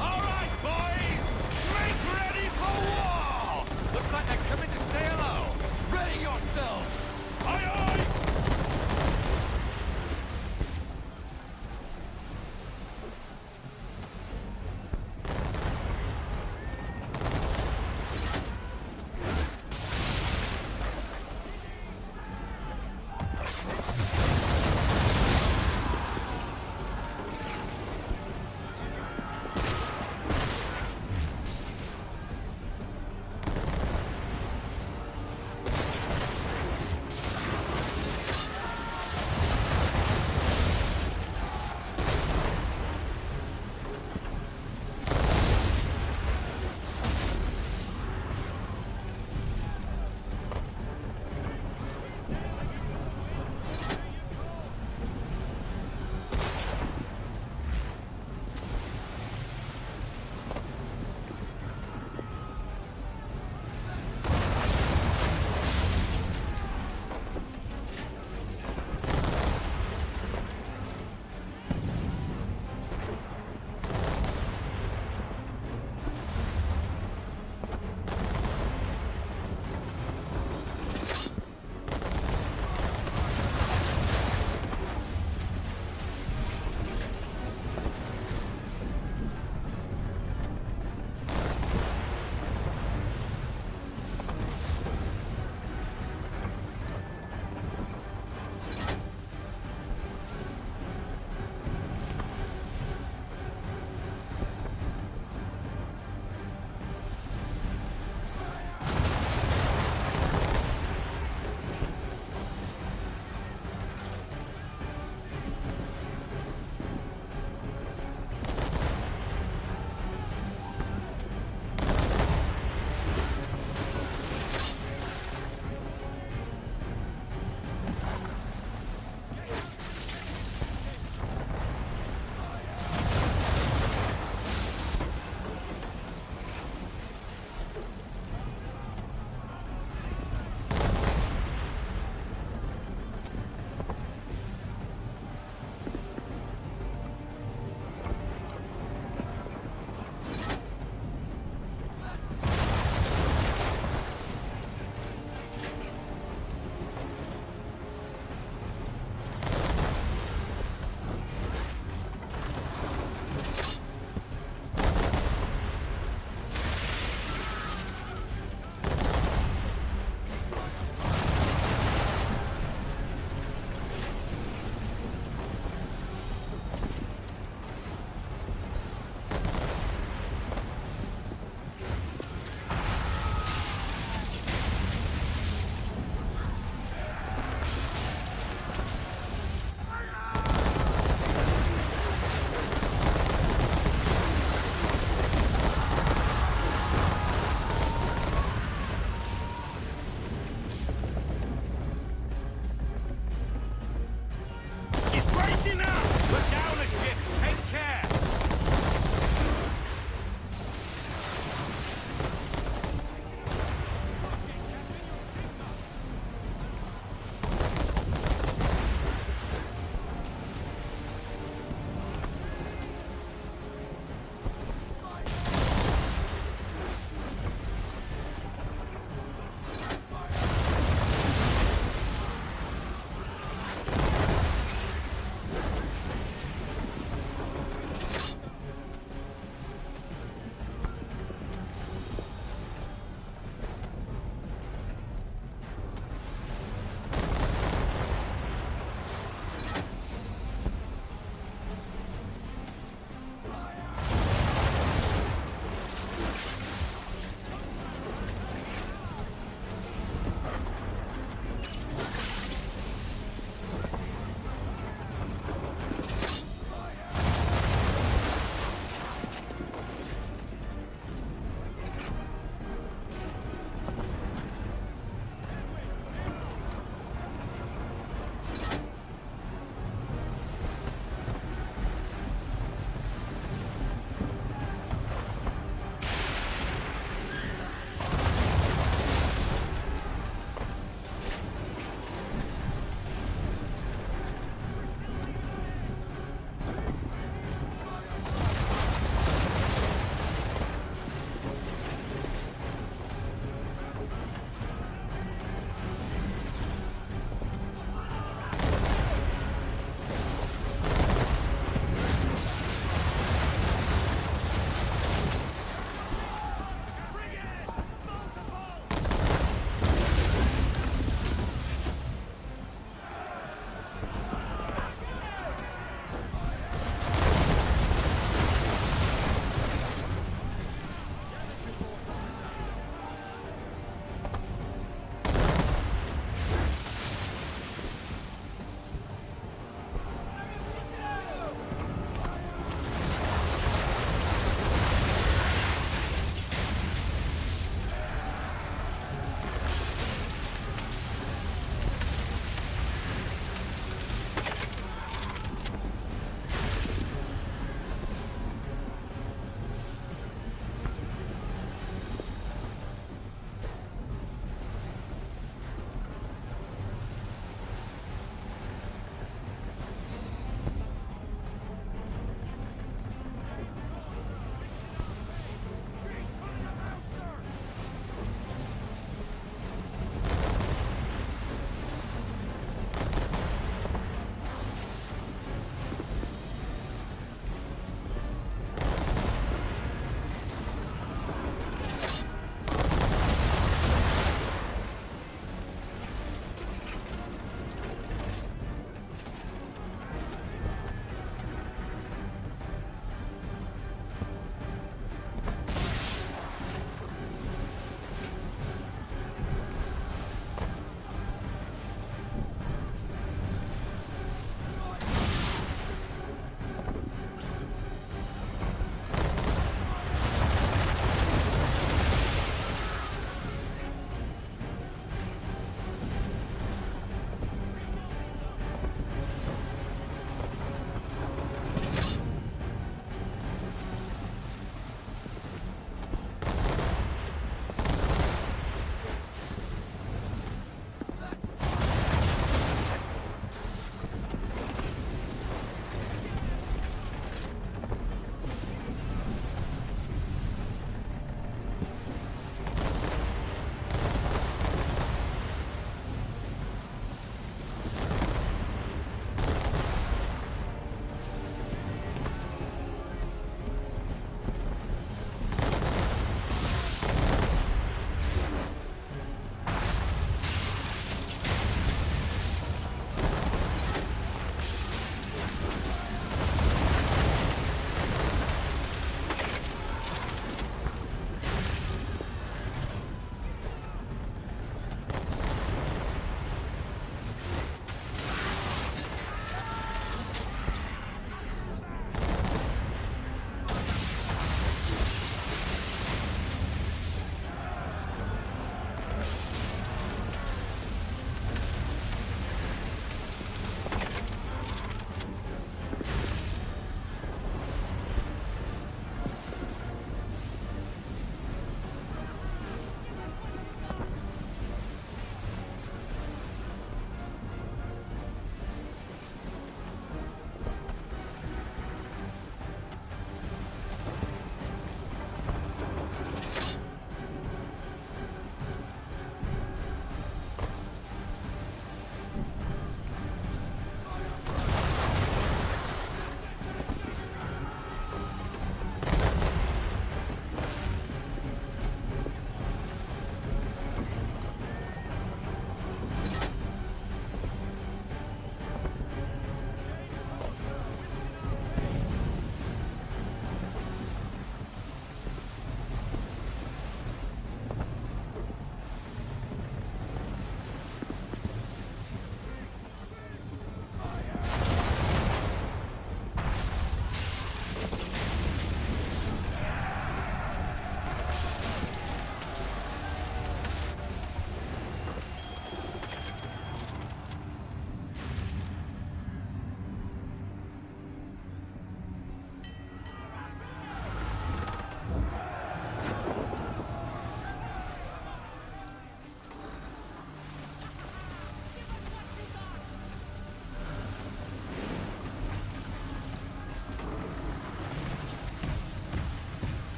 All right, boys! Make ready for war! Looks like they're coming to say hello. Ready yourselves! Aye, aye!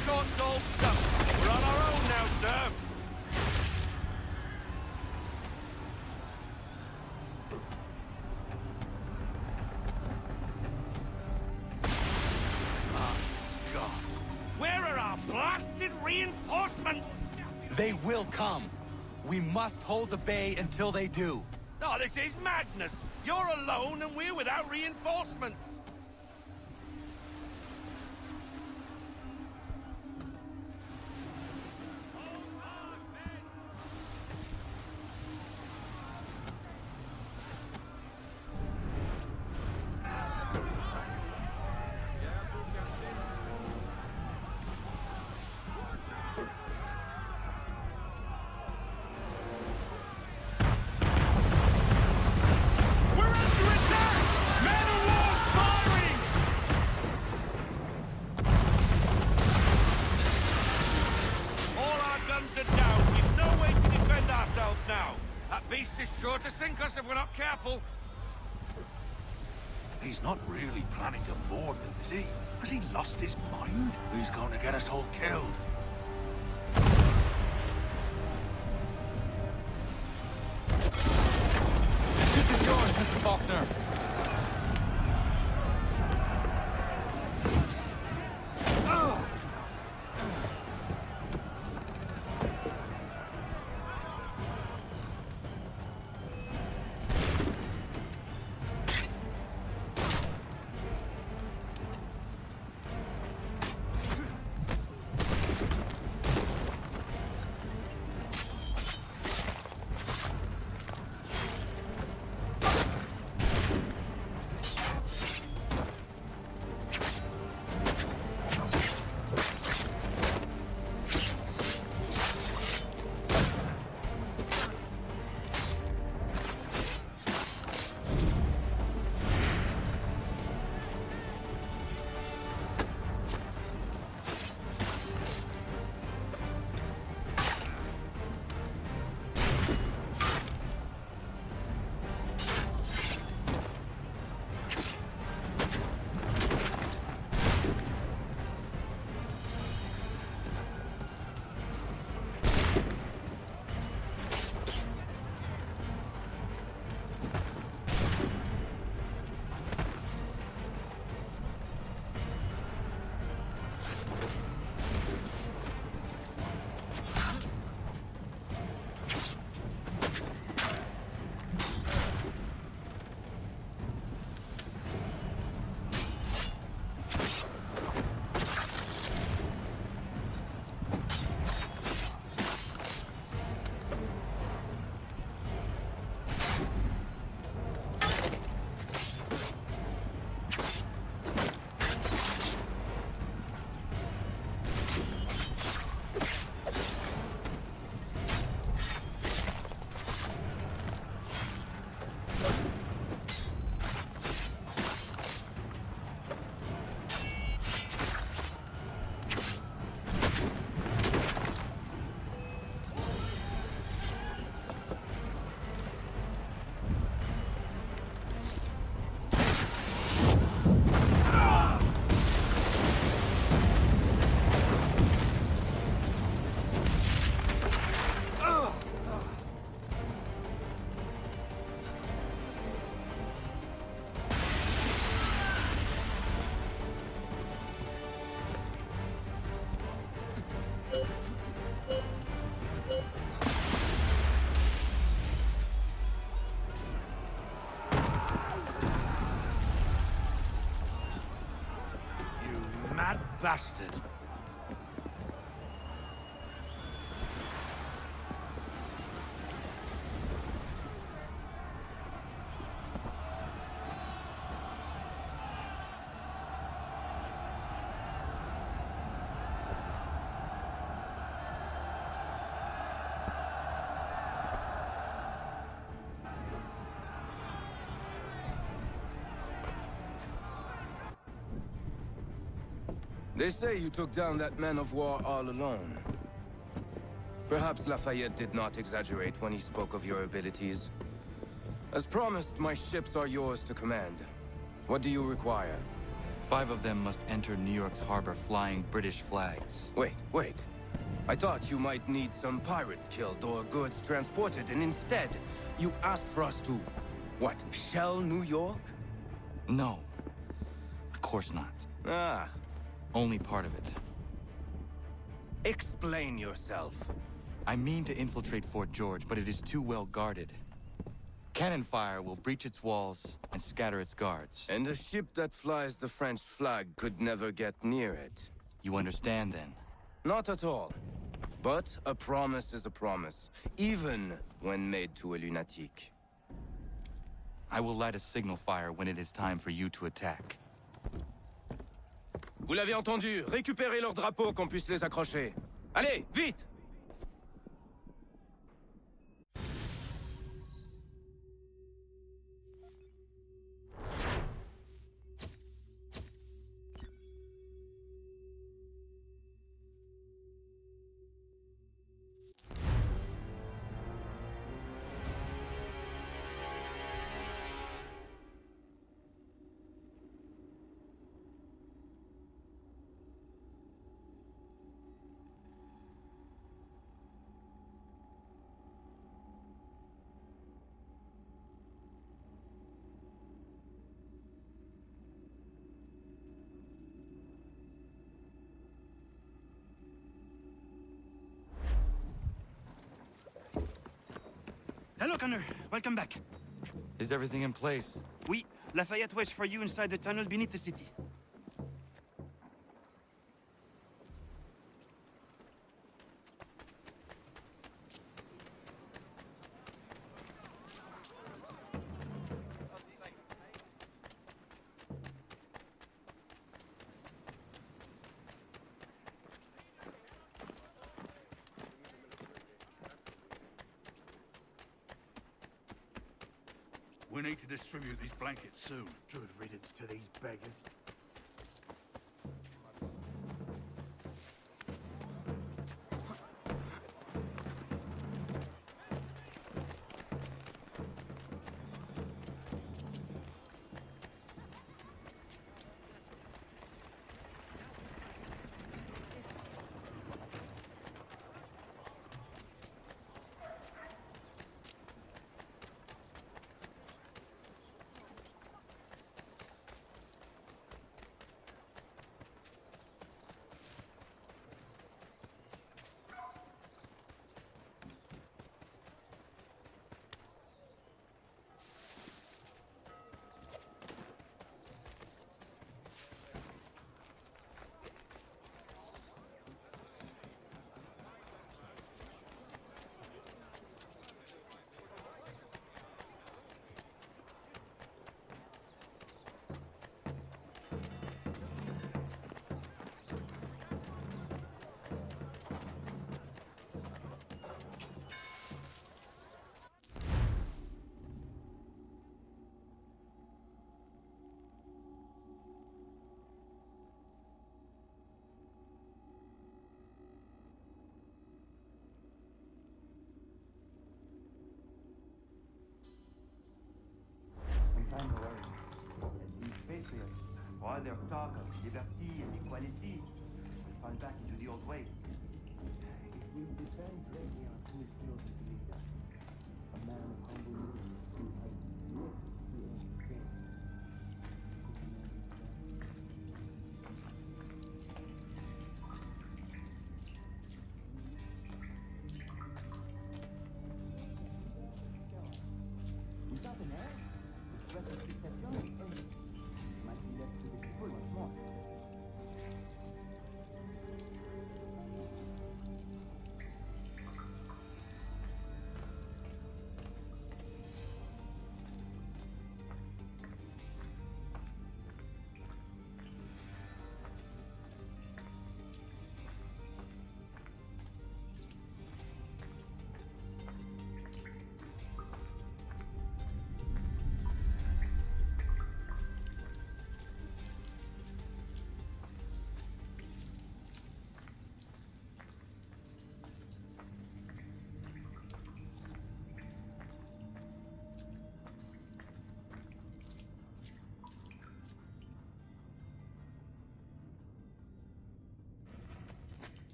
escort's all shut. We're on our own now, sir. Where are our blasted reinforcements? They will come. We must hold the bay until they do. Oh, this is madness! You're alone and we're without reinforcements! Sure to sink us if we're not careful. He's not really planning to board them, is he? Has he lost his mind? He's going to get us all killed. The ship is yours, Mr. Faulkner. Bastard. They say you took down that man of war all alone. Perhaps Lafayette did not exaggerate when he spoke of your abilities. As promised, my ships are yours to command. What do you require? 5 of them must enter New York's harbor flying British flags. Wait. I thought you might need some pirates killed or goods transported, and instead, you asked for us to, what, shell New York? No. Of course not. Ah. Only part of it. Explain yourself. I mean to infiltrate Fort George, but it is too well guarded. Cannon fire will breach its walls and scatter its guards. And a ship that flies the French flag could never get near it. You understand, then? Not at all. But a promise is a promise, even when made to a lunatic. I will light a signal fire when it is time for you to attack. Vous l'avez entendu, récupérez leurs drapeaux qu'on puisse les accrocher. Allez, vite! Hello, Connor. Welcome back. Is everything in place? Oui. Lafayette waits for you inside the tunnel beneath the city. We need to distribute these blankets soon. Good riddance to these beggars. These patriots, for all their talk of liberty and equality, will fall back into the old ways. It will depend greatly on who is closer to leader. A man of humble roots who has lived through everything. Without an heir, the threat of succession is ended. It might be left to the people once more.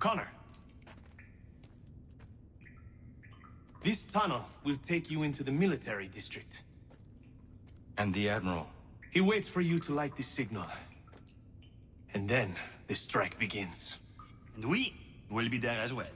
Connor. This tunnel will take you into the military district. And the Admiral? He waits for you to light this signal. And then the strike begins. And we will be there as well.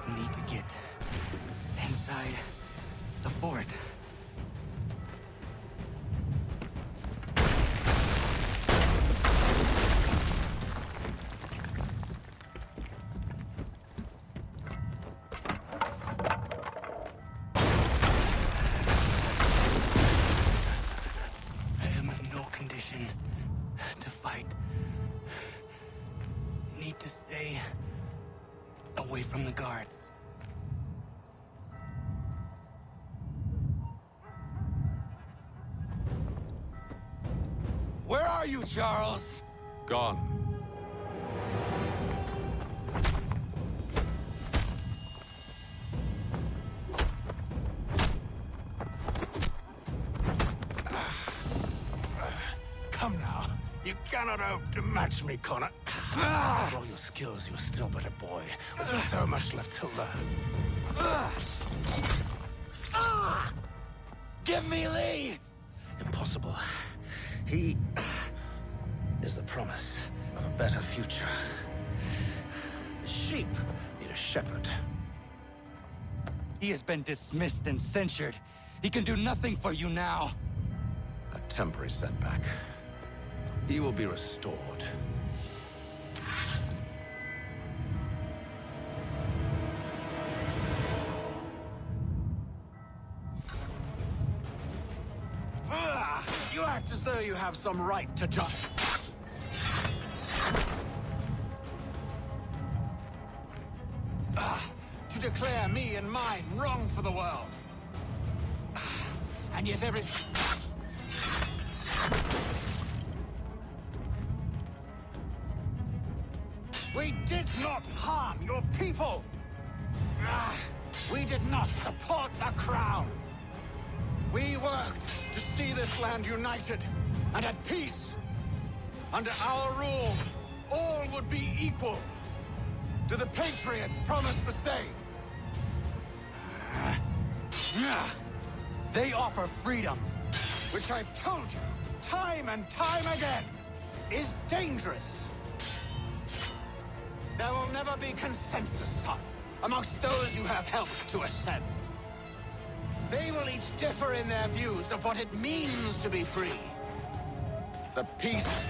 Need to get inside the fort. I am in no condition to fight. Need to stay away from the guards. Where are you, Charles? Gone. Come now. You cannot hope to match me, Connor. For all your skills, you are still but a boy, with so much left to learn. Give me Lee! Impossible. He is the promise of a better future. The sheep need a shepherd. He has been dismissed and censured. He can do nothing for you now. A temporary setback. He will be restored. You act as though you have some right to judge. To declare me and mine wrong for the world. And yet every... We did not harm your people! We did not support the Crown! We worked to see this land united and at peace. Under our rule, all would be equal. Do the Patriots promise the same? They offer freedom. Which I've told you, time and time again, is dangerous. There will never be consensus, son, amongst those you have helped to ascend. They will each differ in their views of what it means to be free. The peace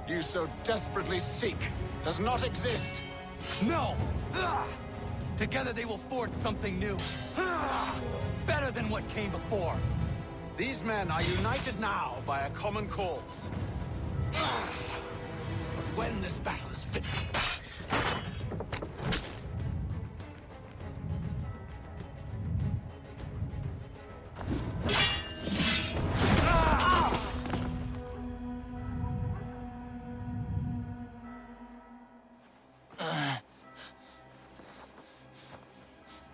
you so desperately seek does not exist. No! Together they will forge something new. Better than what came before. These men are united now by a common cause. But when this battle is finished...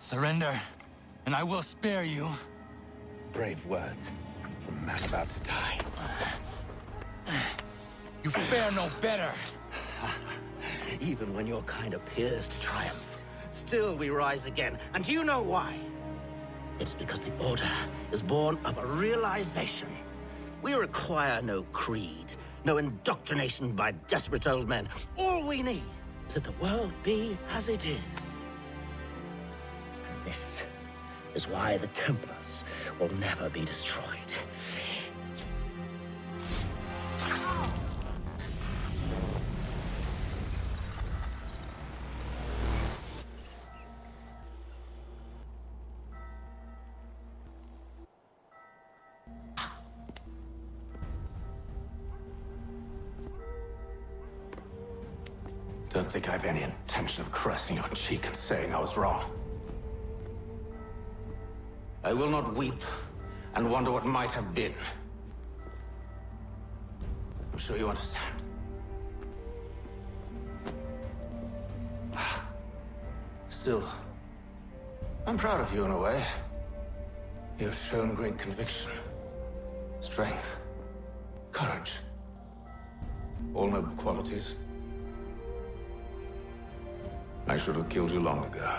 Surrender, and I will spare you. Brave words from a man about to die. You fare no better. Even when your kind appears to triumph, still we rise again. And do you know why? It's because the Order is born of a realization. We require no creed, no indoctrination by desperate old men. All we need is that the world be as it is. And this is why the Templars will never be destroyed. Don't think I've any intention of caressing your cheek and saying I was wrong. I will not weep and wonder what might have been. I'm sure you understand. Still, I'm proud of you in a way. You've shown great conviction, strength, courage. All noble qualities. I should have killed you long ago.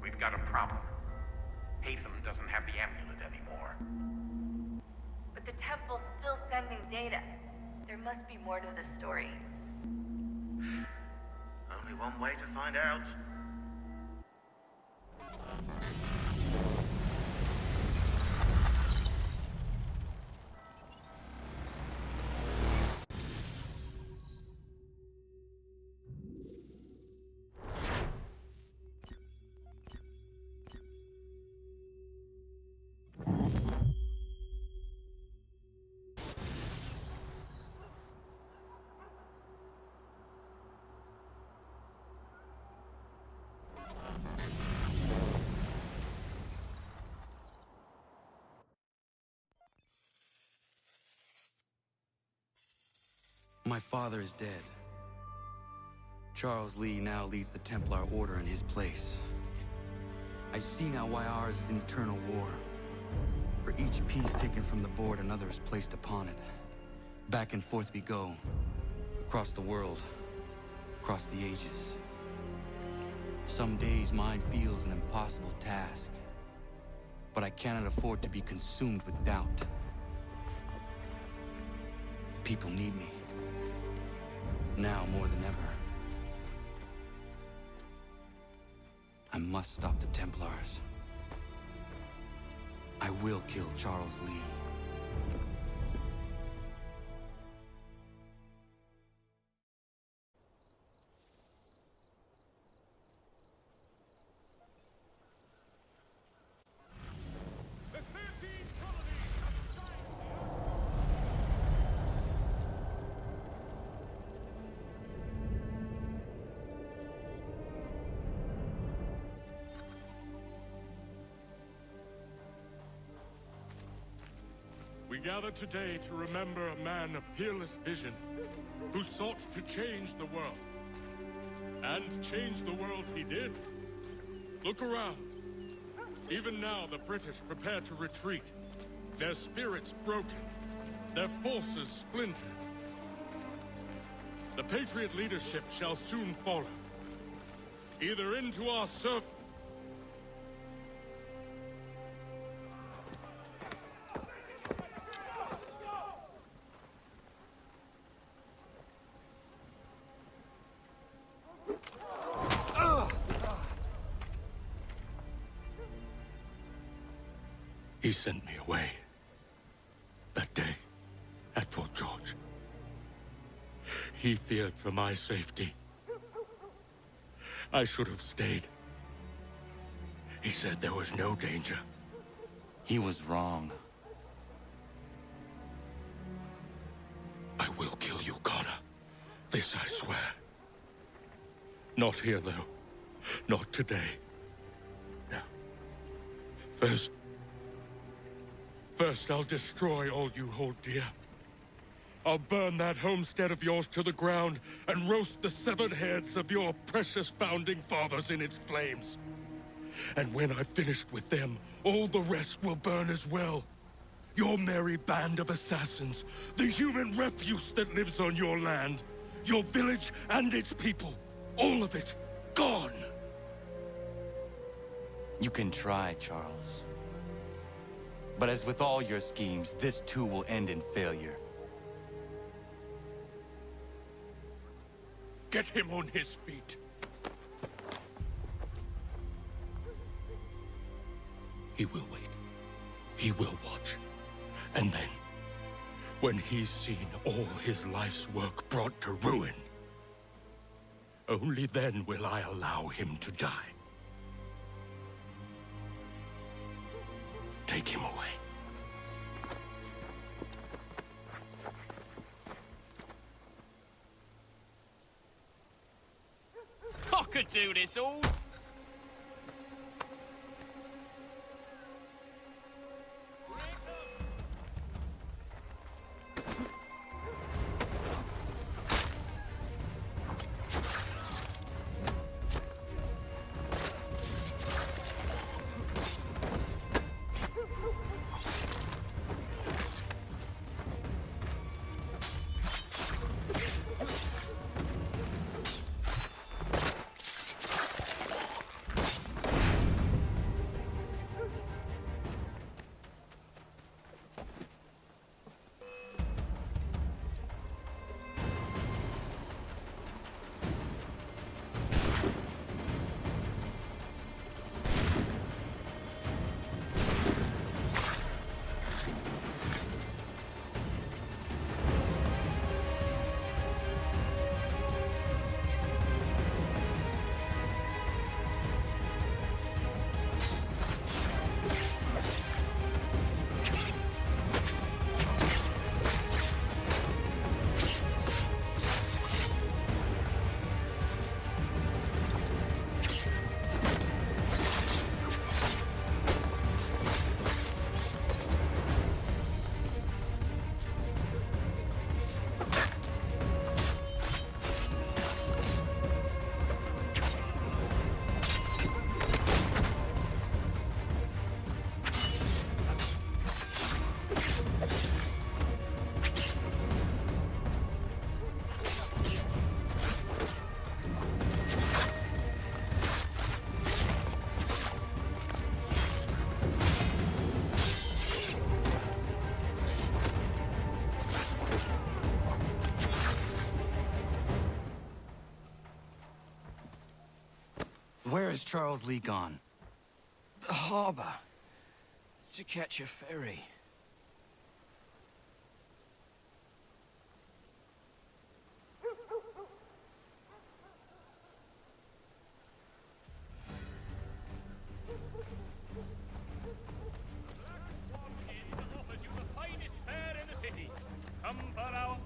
We've got a problem. Hatham doesn't have the amulet anymore. But the temple's still sending data. There must be more to the story. Only one way to find out. My father is dead. Charles Lee now leads the Templar Order in his place. I see now why ours is an eternal war. For each piece taken from the board, another is placed upon it. Back and forth we go. Across the world. Across the ages. Some days mine feels an impossible task. But I cannot afford to be consumed with doubt. The people need me. Now more than ever. I must stop the Templars. I will kill Charles Lee. gather today to remember a man of peerless vision who sought to change the world. And change the world he did. Look around. Even now, the British prepare to retreat. Their spirits broken. Their forces splintered. The Patriot leadership shall soon follow. Either into our service. He sent me away. That day, at Fort George. He feared for my safety. I should have stayed. He said there was no danger. He was wrong. I will kill you, Connor. This I swear. Not here, though. Not today. No. First, I'll destroy all you hold dear. I'll burn that homestead of yours to the ground and roast the severed heads of your precious founding fathers in its flames. And when I've finished with them, all the rest will burn as well. Your merry band of assassins, the human refuse that lives on your land, your village and its people, all of it, gone. You can try, Charles. But as with all your schemes, this too will end in failure. Get him on his feet. He will wait. He will watch. And then, when he's seen all his life's work brought to ruin, only then will I allow him to die. Take him away. I could do this all. Where is Charles Lee gone? The harbor. To catch a ferry. Offers you the finest fare in the city. Come for our...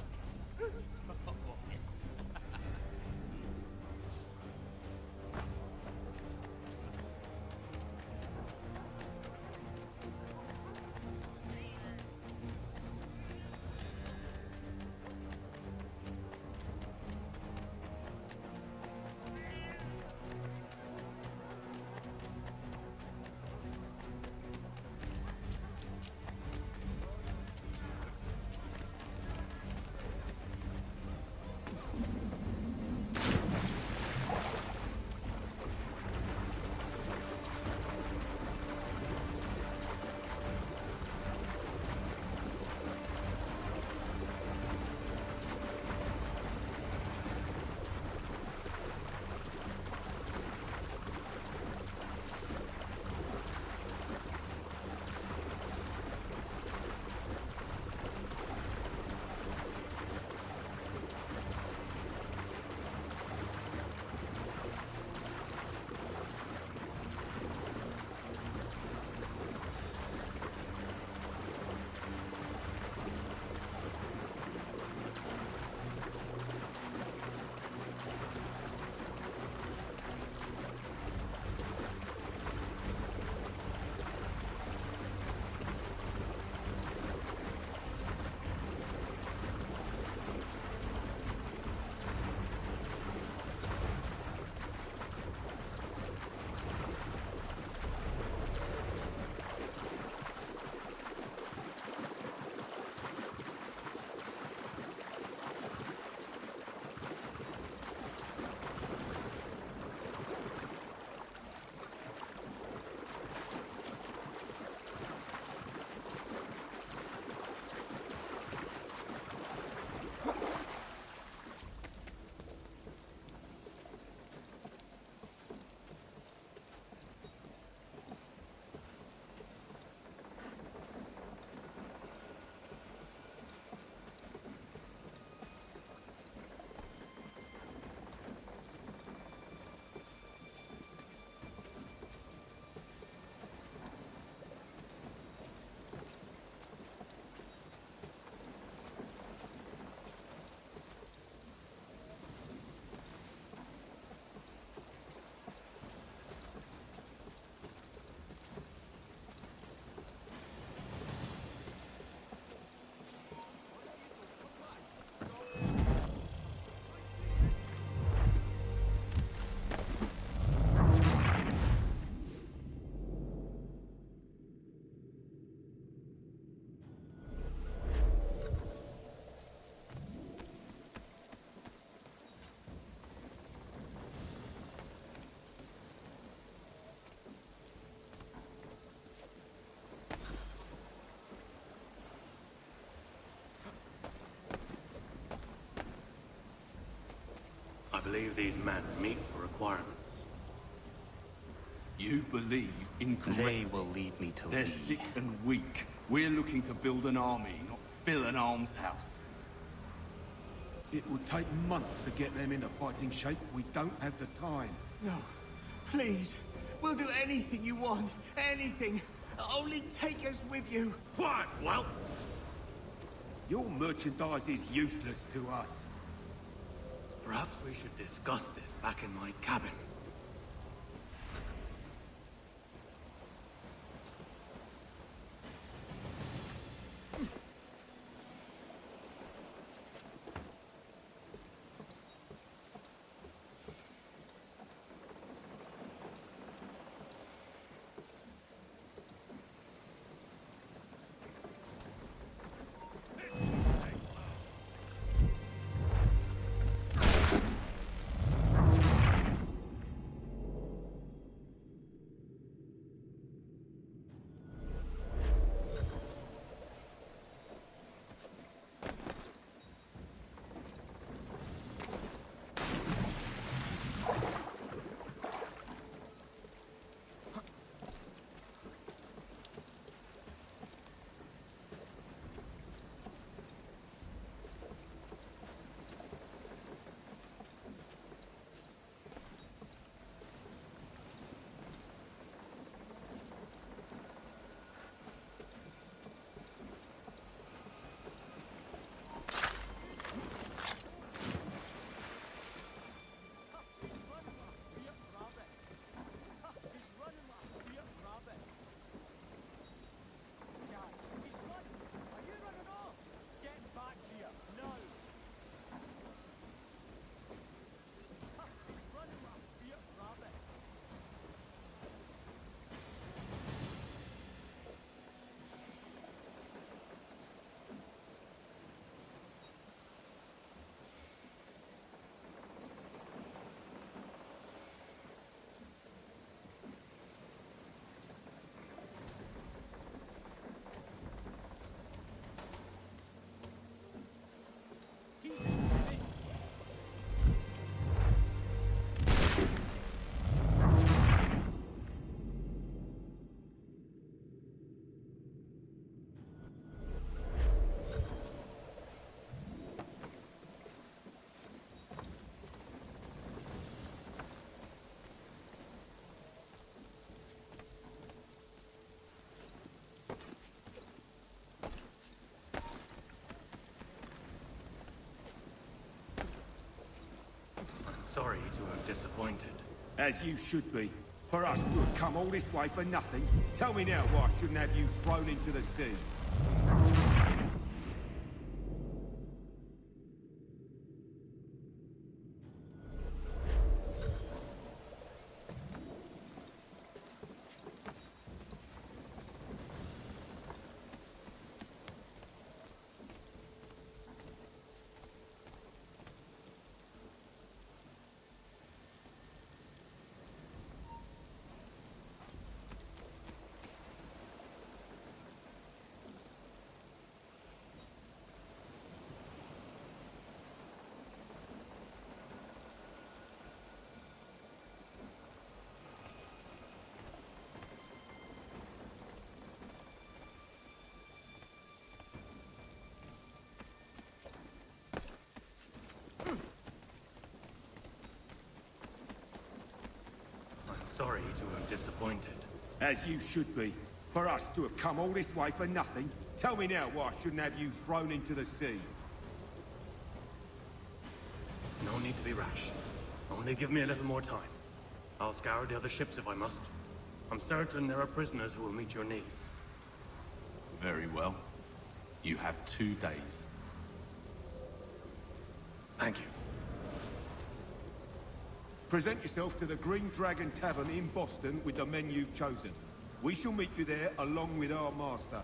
I believe these men meet the requirements. You believe incorrectly. They will lead me to They're lead. sick and weak. We're looking to build an army, not fill an almshouse. It will take months to get them into fighting shape. We don't have the time. No. Please. We'll do anything you want. Anything. Only take us with you. Quiet, well. Your merchandise is useless to us. Perhaps we should discuss this back in my cabin. Sorry to have disappointed. As you should be. For us to have come all this way for nothing. Tell me now why I shouldn't have you thrown into the sea. Sorry to have disappointed. As you should be. For us to have come all this way for nothing. Tell me now why I shouldn't have you thrown into the sea. No need to be rash. Only give me a little more time. I'll scour the other ships if I must. I'm certain there are prisoners who will meet your needs. Very well. You have 2 days. Thank you. Present yourself to the Green Dragon Tavern in Boston with the men you've chosen. We shall meet you there along with our master.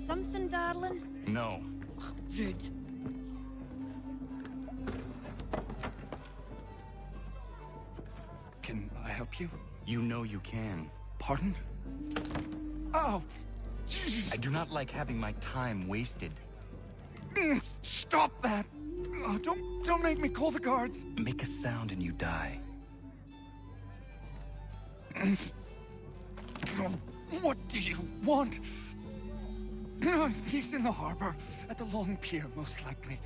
something, darling? No. Ugh, rude. Can I help you? You know you can. Pardon? Oh! Jesus. I do not like having my time wasted. Stop that! Oh, don't make me call the guards. Make a sound and you die. What do you want? He's in the harbor, at the Long Pier, most likely.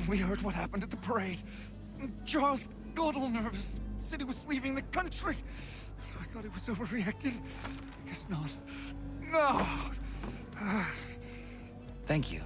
We heard what happened at the parade. Charles got all nervous, said he was leaving the country. I thought he was overreacting. Guess not. No! Thank you.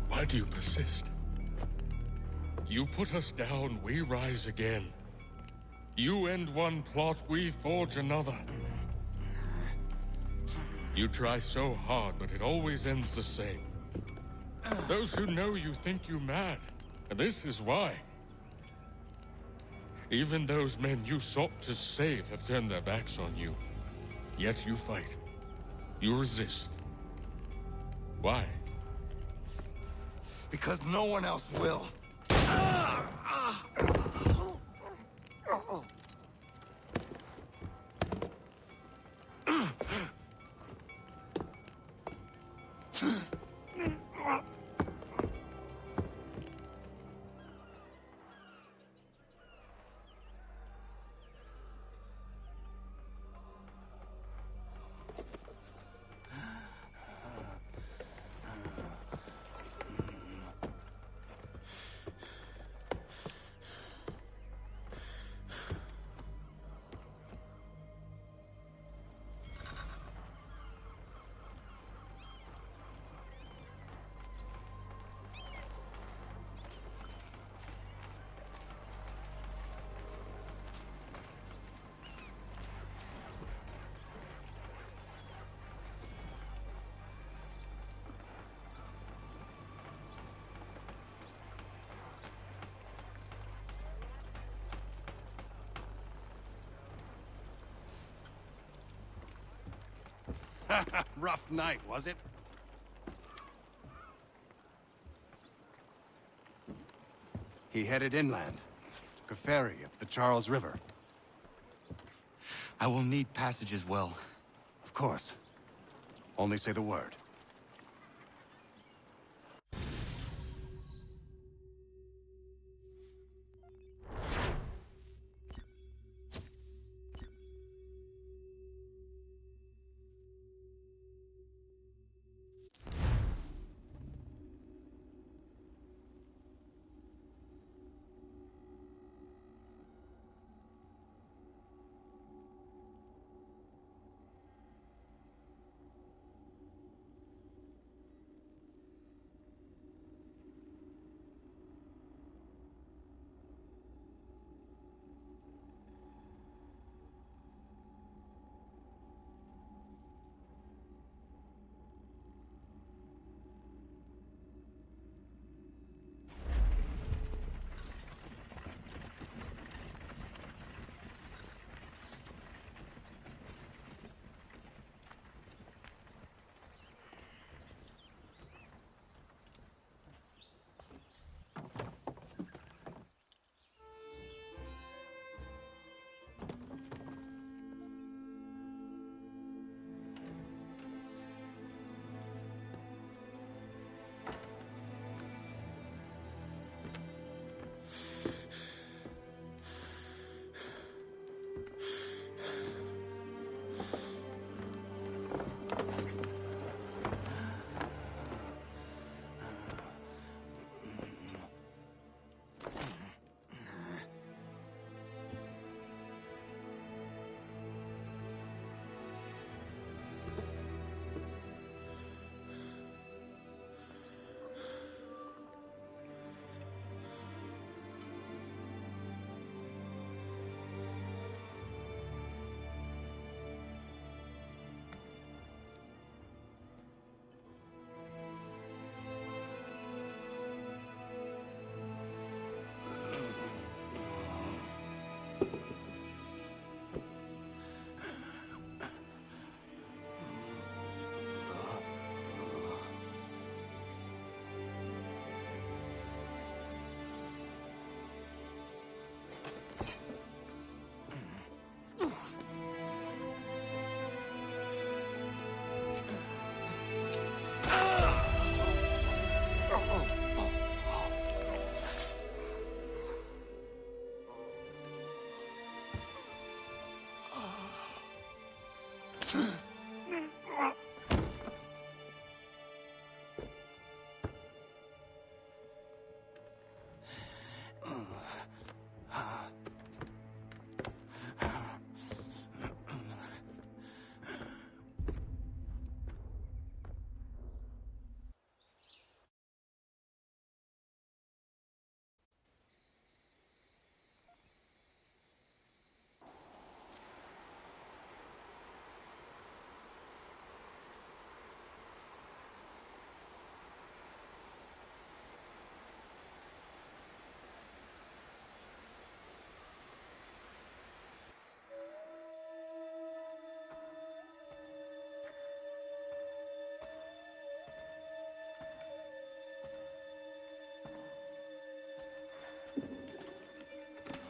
Why do you persist? You put us down, we rise again. You end one plot, we forge another. You try so hard, but it always ends the same. Those who know you think you mad, and this is why. Even those men you sought to save have turned their backs on you. Yet you fight. You resist. Why? Because no one else will. Rough night, was it? He headed inland. Took a ferry up the Charles River. I will need passage as well. Of course. Only say the word.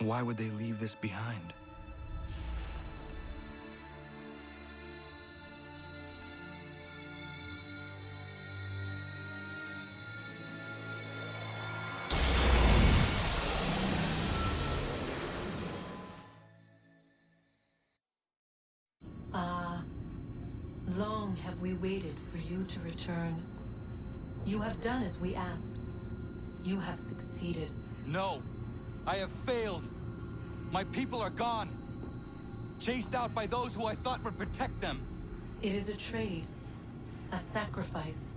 why would they leave this behind? Long have we waited for you to return. You have done as we asked. You have succeeded. No! I have failed! My people are gone! Chased out by those who I thought would protect them! It is a trade, a sacrifice,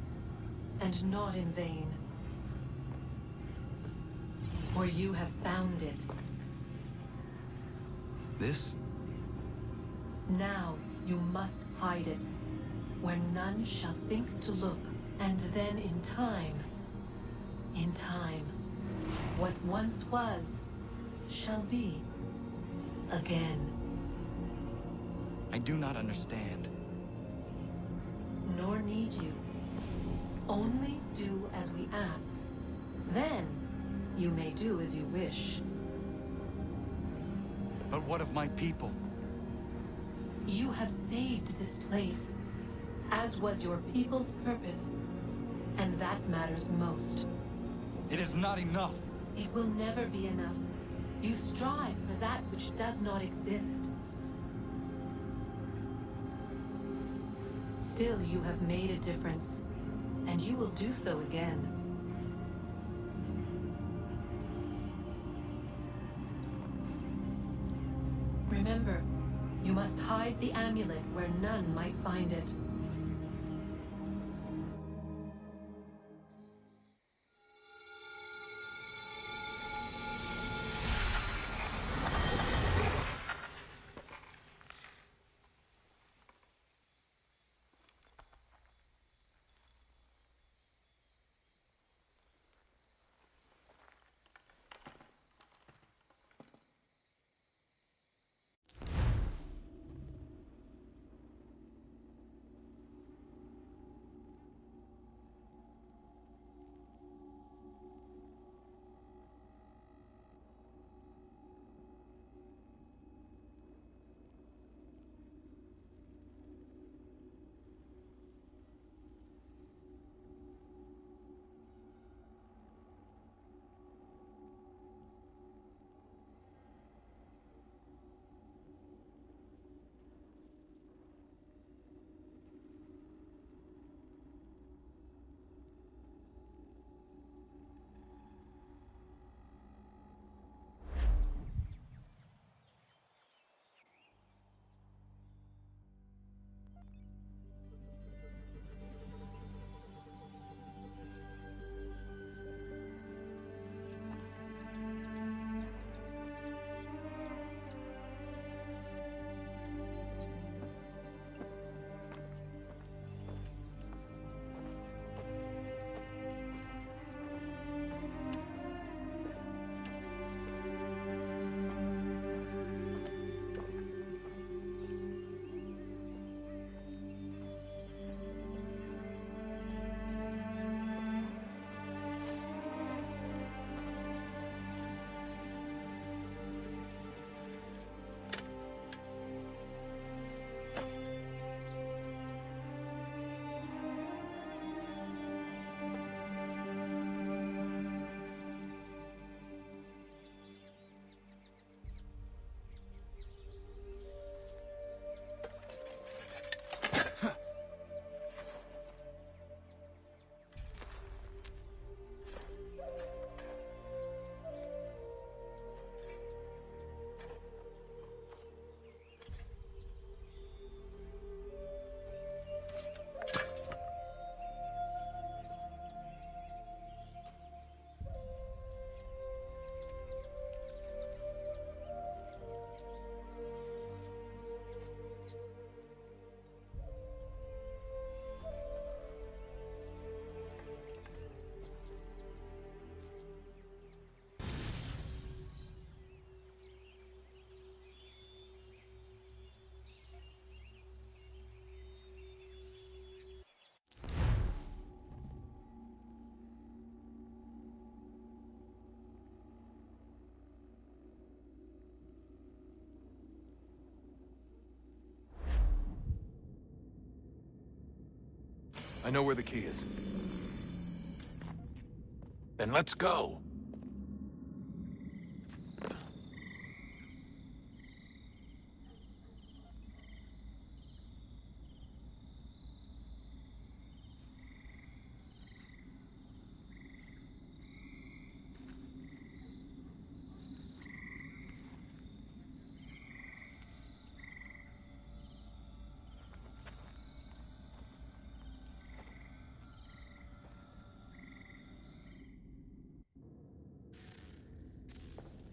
and not in vain. For you have found it. This? Now you must hide it, where none shall think to look, and then in time, what once was, shall be again. I do not understand. Nor need you. Only do as we ask. Then, you may do as you wish. But what of my people? You have saved this place, as was your people's purpose, and that matters most. It is not enough. It will never be enough. You strive for that which does not exist. Still, you have made a difference, and you will do so again. Remember, you must hide the amulet where none might find it. I know where the key is. Then let's go.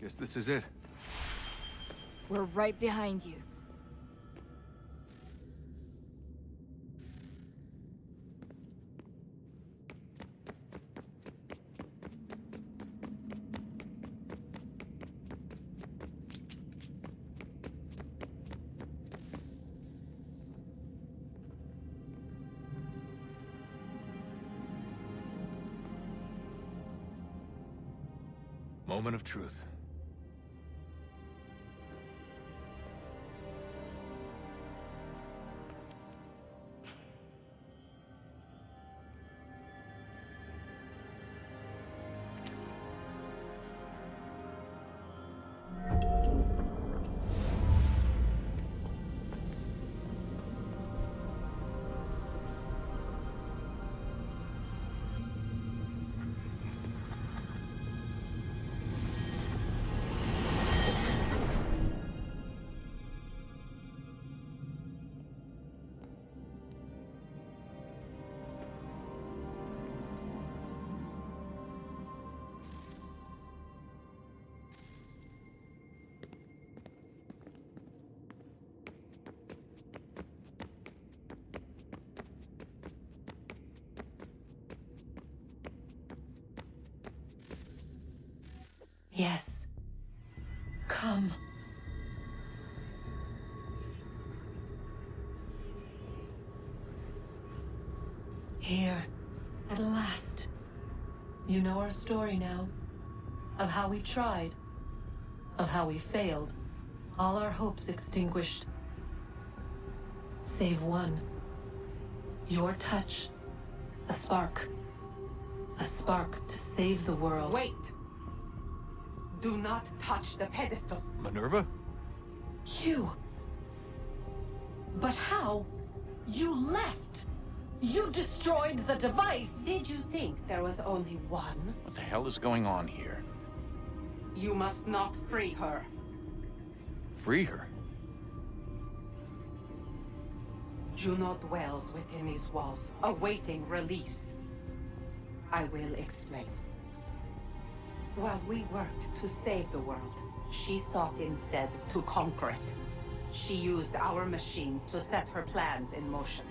Guess this is it. We're right behind you. Moment of truth. Yes. Come. Here, at last. You know our story now. Of how we tried. Of how we failed. All our hopes extinguished. Save one. Your touch. A spark. A spark to save the world. Wait! Do not touch the pedestal. Minerva? You. But how? You left! You destroyed the device! Did you think there was only one? What the hell is going on here? You must not free her. Free her? Juno dwells within these walls, awaiting release. I will explain. While we worked to save the world, she sought instead to conquer it. She used our machines to set her plans in motion.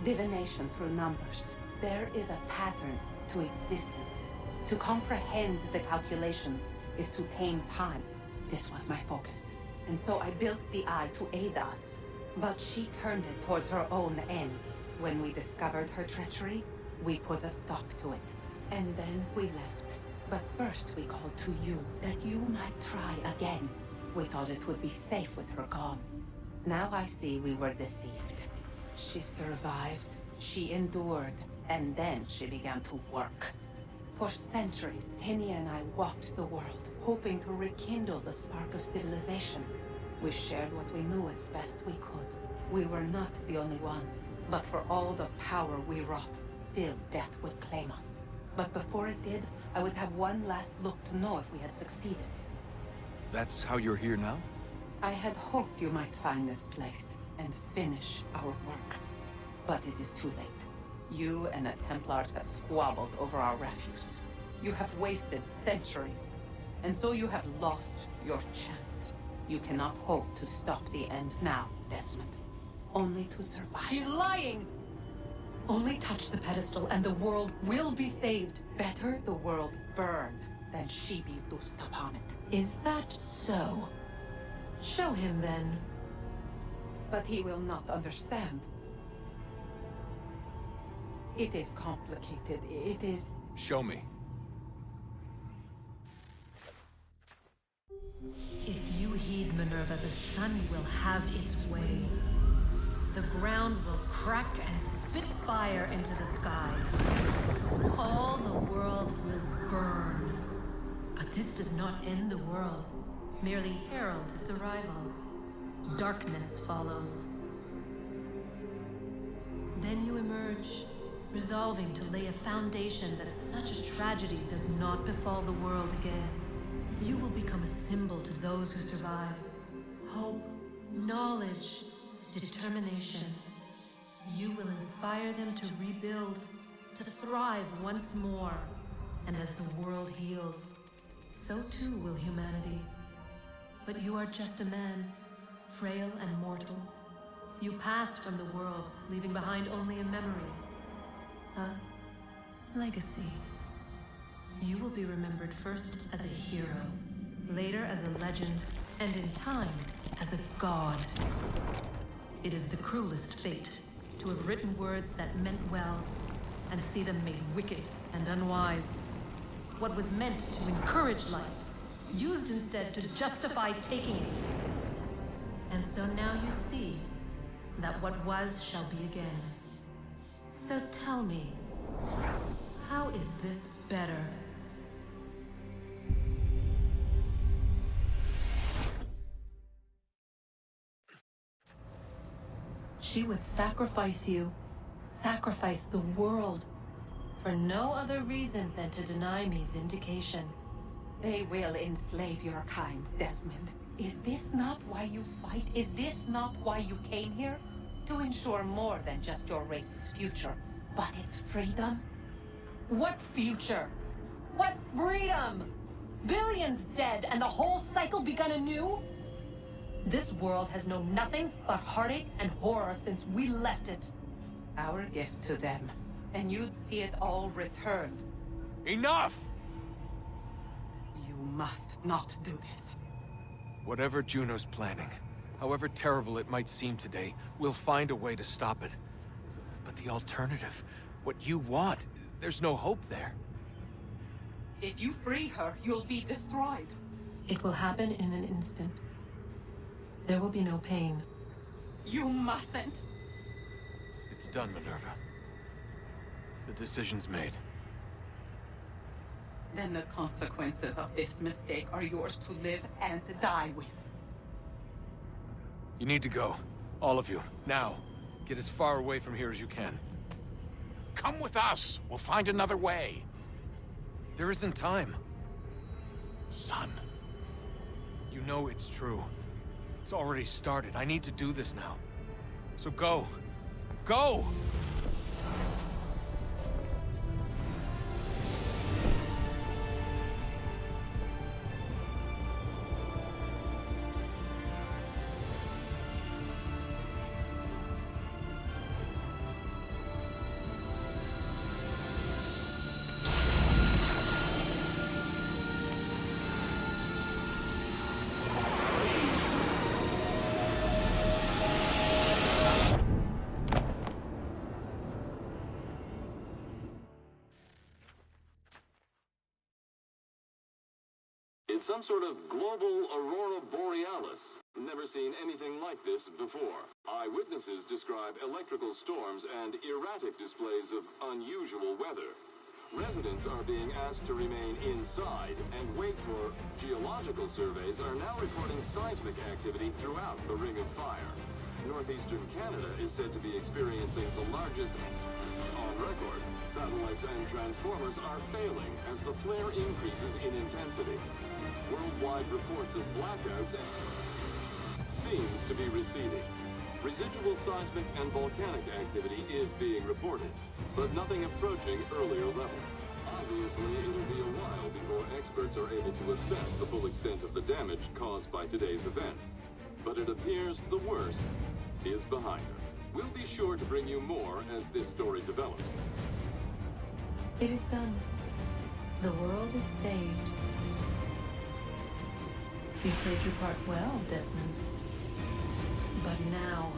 Divination through numbers. There is a pattern to existence. To comprehend the calculations is to tame time. This was my focus. And so I built the Eye to aid us. But she turned it towards her own ends. When we discovered her treachery, we put a stop to it. And then we left. But first we called to you, that you might try again. We thought it would be safe with her gone. Now I see we were deceived. She survived, she endured, and then she began to work. For centuries, Tinia and I walked the world, hoping to rekindle the spark of civilization. We shared what we knew as best we could. We were not the only ones, but for all the power we wrought, still death would claim us. But before it did, I would have one last look to know if we had succeeded. That's how you're here now? I had hoped you might find this place and finish our work. But it is too late. You and the Templars have squabbled over our refuse. You have wasted centuries, and so you have lost your chance. You cannot hope to stop the end now, Desmond. Only to survive. She's lying! Only touch the pedestal and the world will be saved. Better the world burn than she be loosed upon it. Is that so? Show him then. But he will not understand. It is complicated. It is... Show me. If you heed Minerva, the sun will have its way. The ground will crack and spit fire into the skies. All the world will burn. But this does not end the world, merely heralds its arrival. Darkness follows. Then you emerge, resolving to lay a foundation that such a tragedy does not befall the world again. You will become a symbol to those who survive. Hope, knowledge, determination. You will inspire them to rebuild, to thrive once more. And as the world heals, so too will humanity. But you are just a man, frail and mortal. You pass from the world, leaving behind only a memory. A legacy. You will be remembered first as a hero, later as a legend, and in time, as a god. It is the cruelest fate, to have written words that meant well, and see them made wicked and unwise. What was meant to encourage life, used instead to justify taking it. And so now you see that what was shall be again. So tell me, how is this better? She would sacrifice you, sacrifice the world, for no other reason than to deny me vindication. They will enslave your kind, Desmond. Is this not why you fight? Is this not why you came here? To ensure more than just your race's future, but its freedom? What future? What freedom? Billions dead and the whole cycle begun anew? This world has known nothing but heartache and horror since we left it. Our gift to them, and you'd see it all returned. Enough! You must not do this. Whatever Juno's planning, however terrible it might seem today, we'll find a way to stop it. But the alternative, what you want, there's no hope there. If you free her, you'll be destroyed. It will happen in an instant. There will be no pain. You mustn't. It's done, Minerva. The decision's made. Then the consequences of this mistake are yours to live and die with. You need to go. All of you. Now. Get as far away from here as you can. Come with us. We'll find another way. There isn't time. Son. You know it's true. It's already started. I need to do this now. So go. Go! It's some sort of global aurora borealis. Never seen anything like this before. Eyewitnesses describe electrical storms and erratic displays of unusual weather. Residents are being asked to remain inside and wait for geological surveys are now recording seismic activity throughout the Ring of Fire. Northeastern Canada is said to be experiencing the largest on record. Satellites and transformers are failing as the flare increases in intensity. Worldwide reports of blackouts seems to be receding. Residual seismic and volcanic activity is being reported, but nothing approaching earlier levels. Obviously, it'll be a while before experts are able to assess the full extent of the damage caused by today's events. But it appears the worst is behind us. We'll be sure to bring you more as this story develops. It is done. The world is saved. You played your part well, Desmond. But now,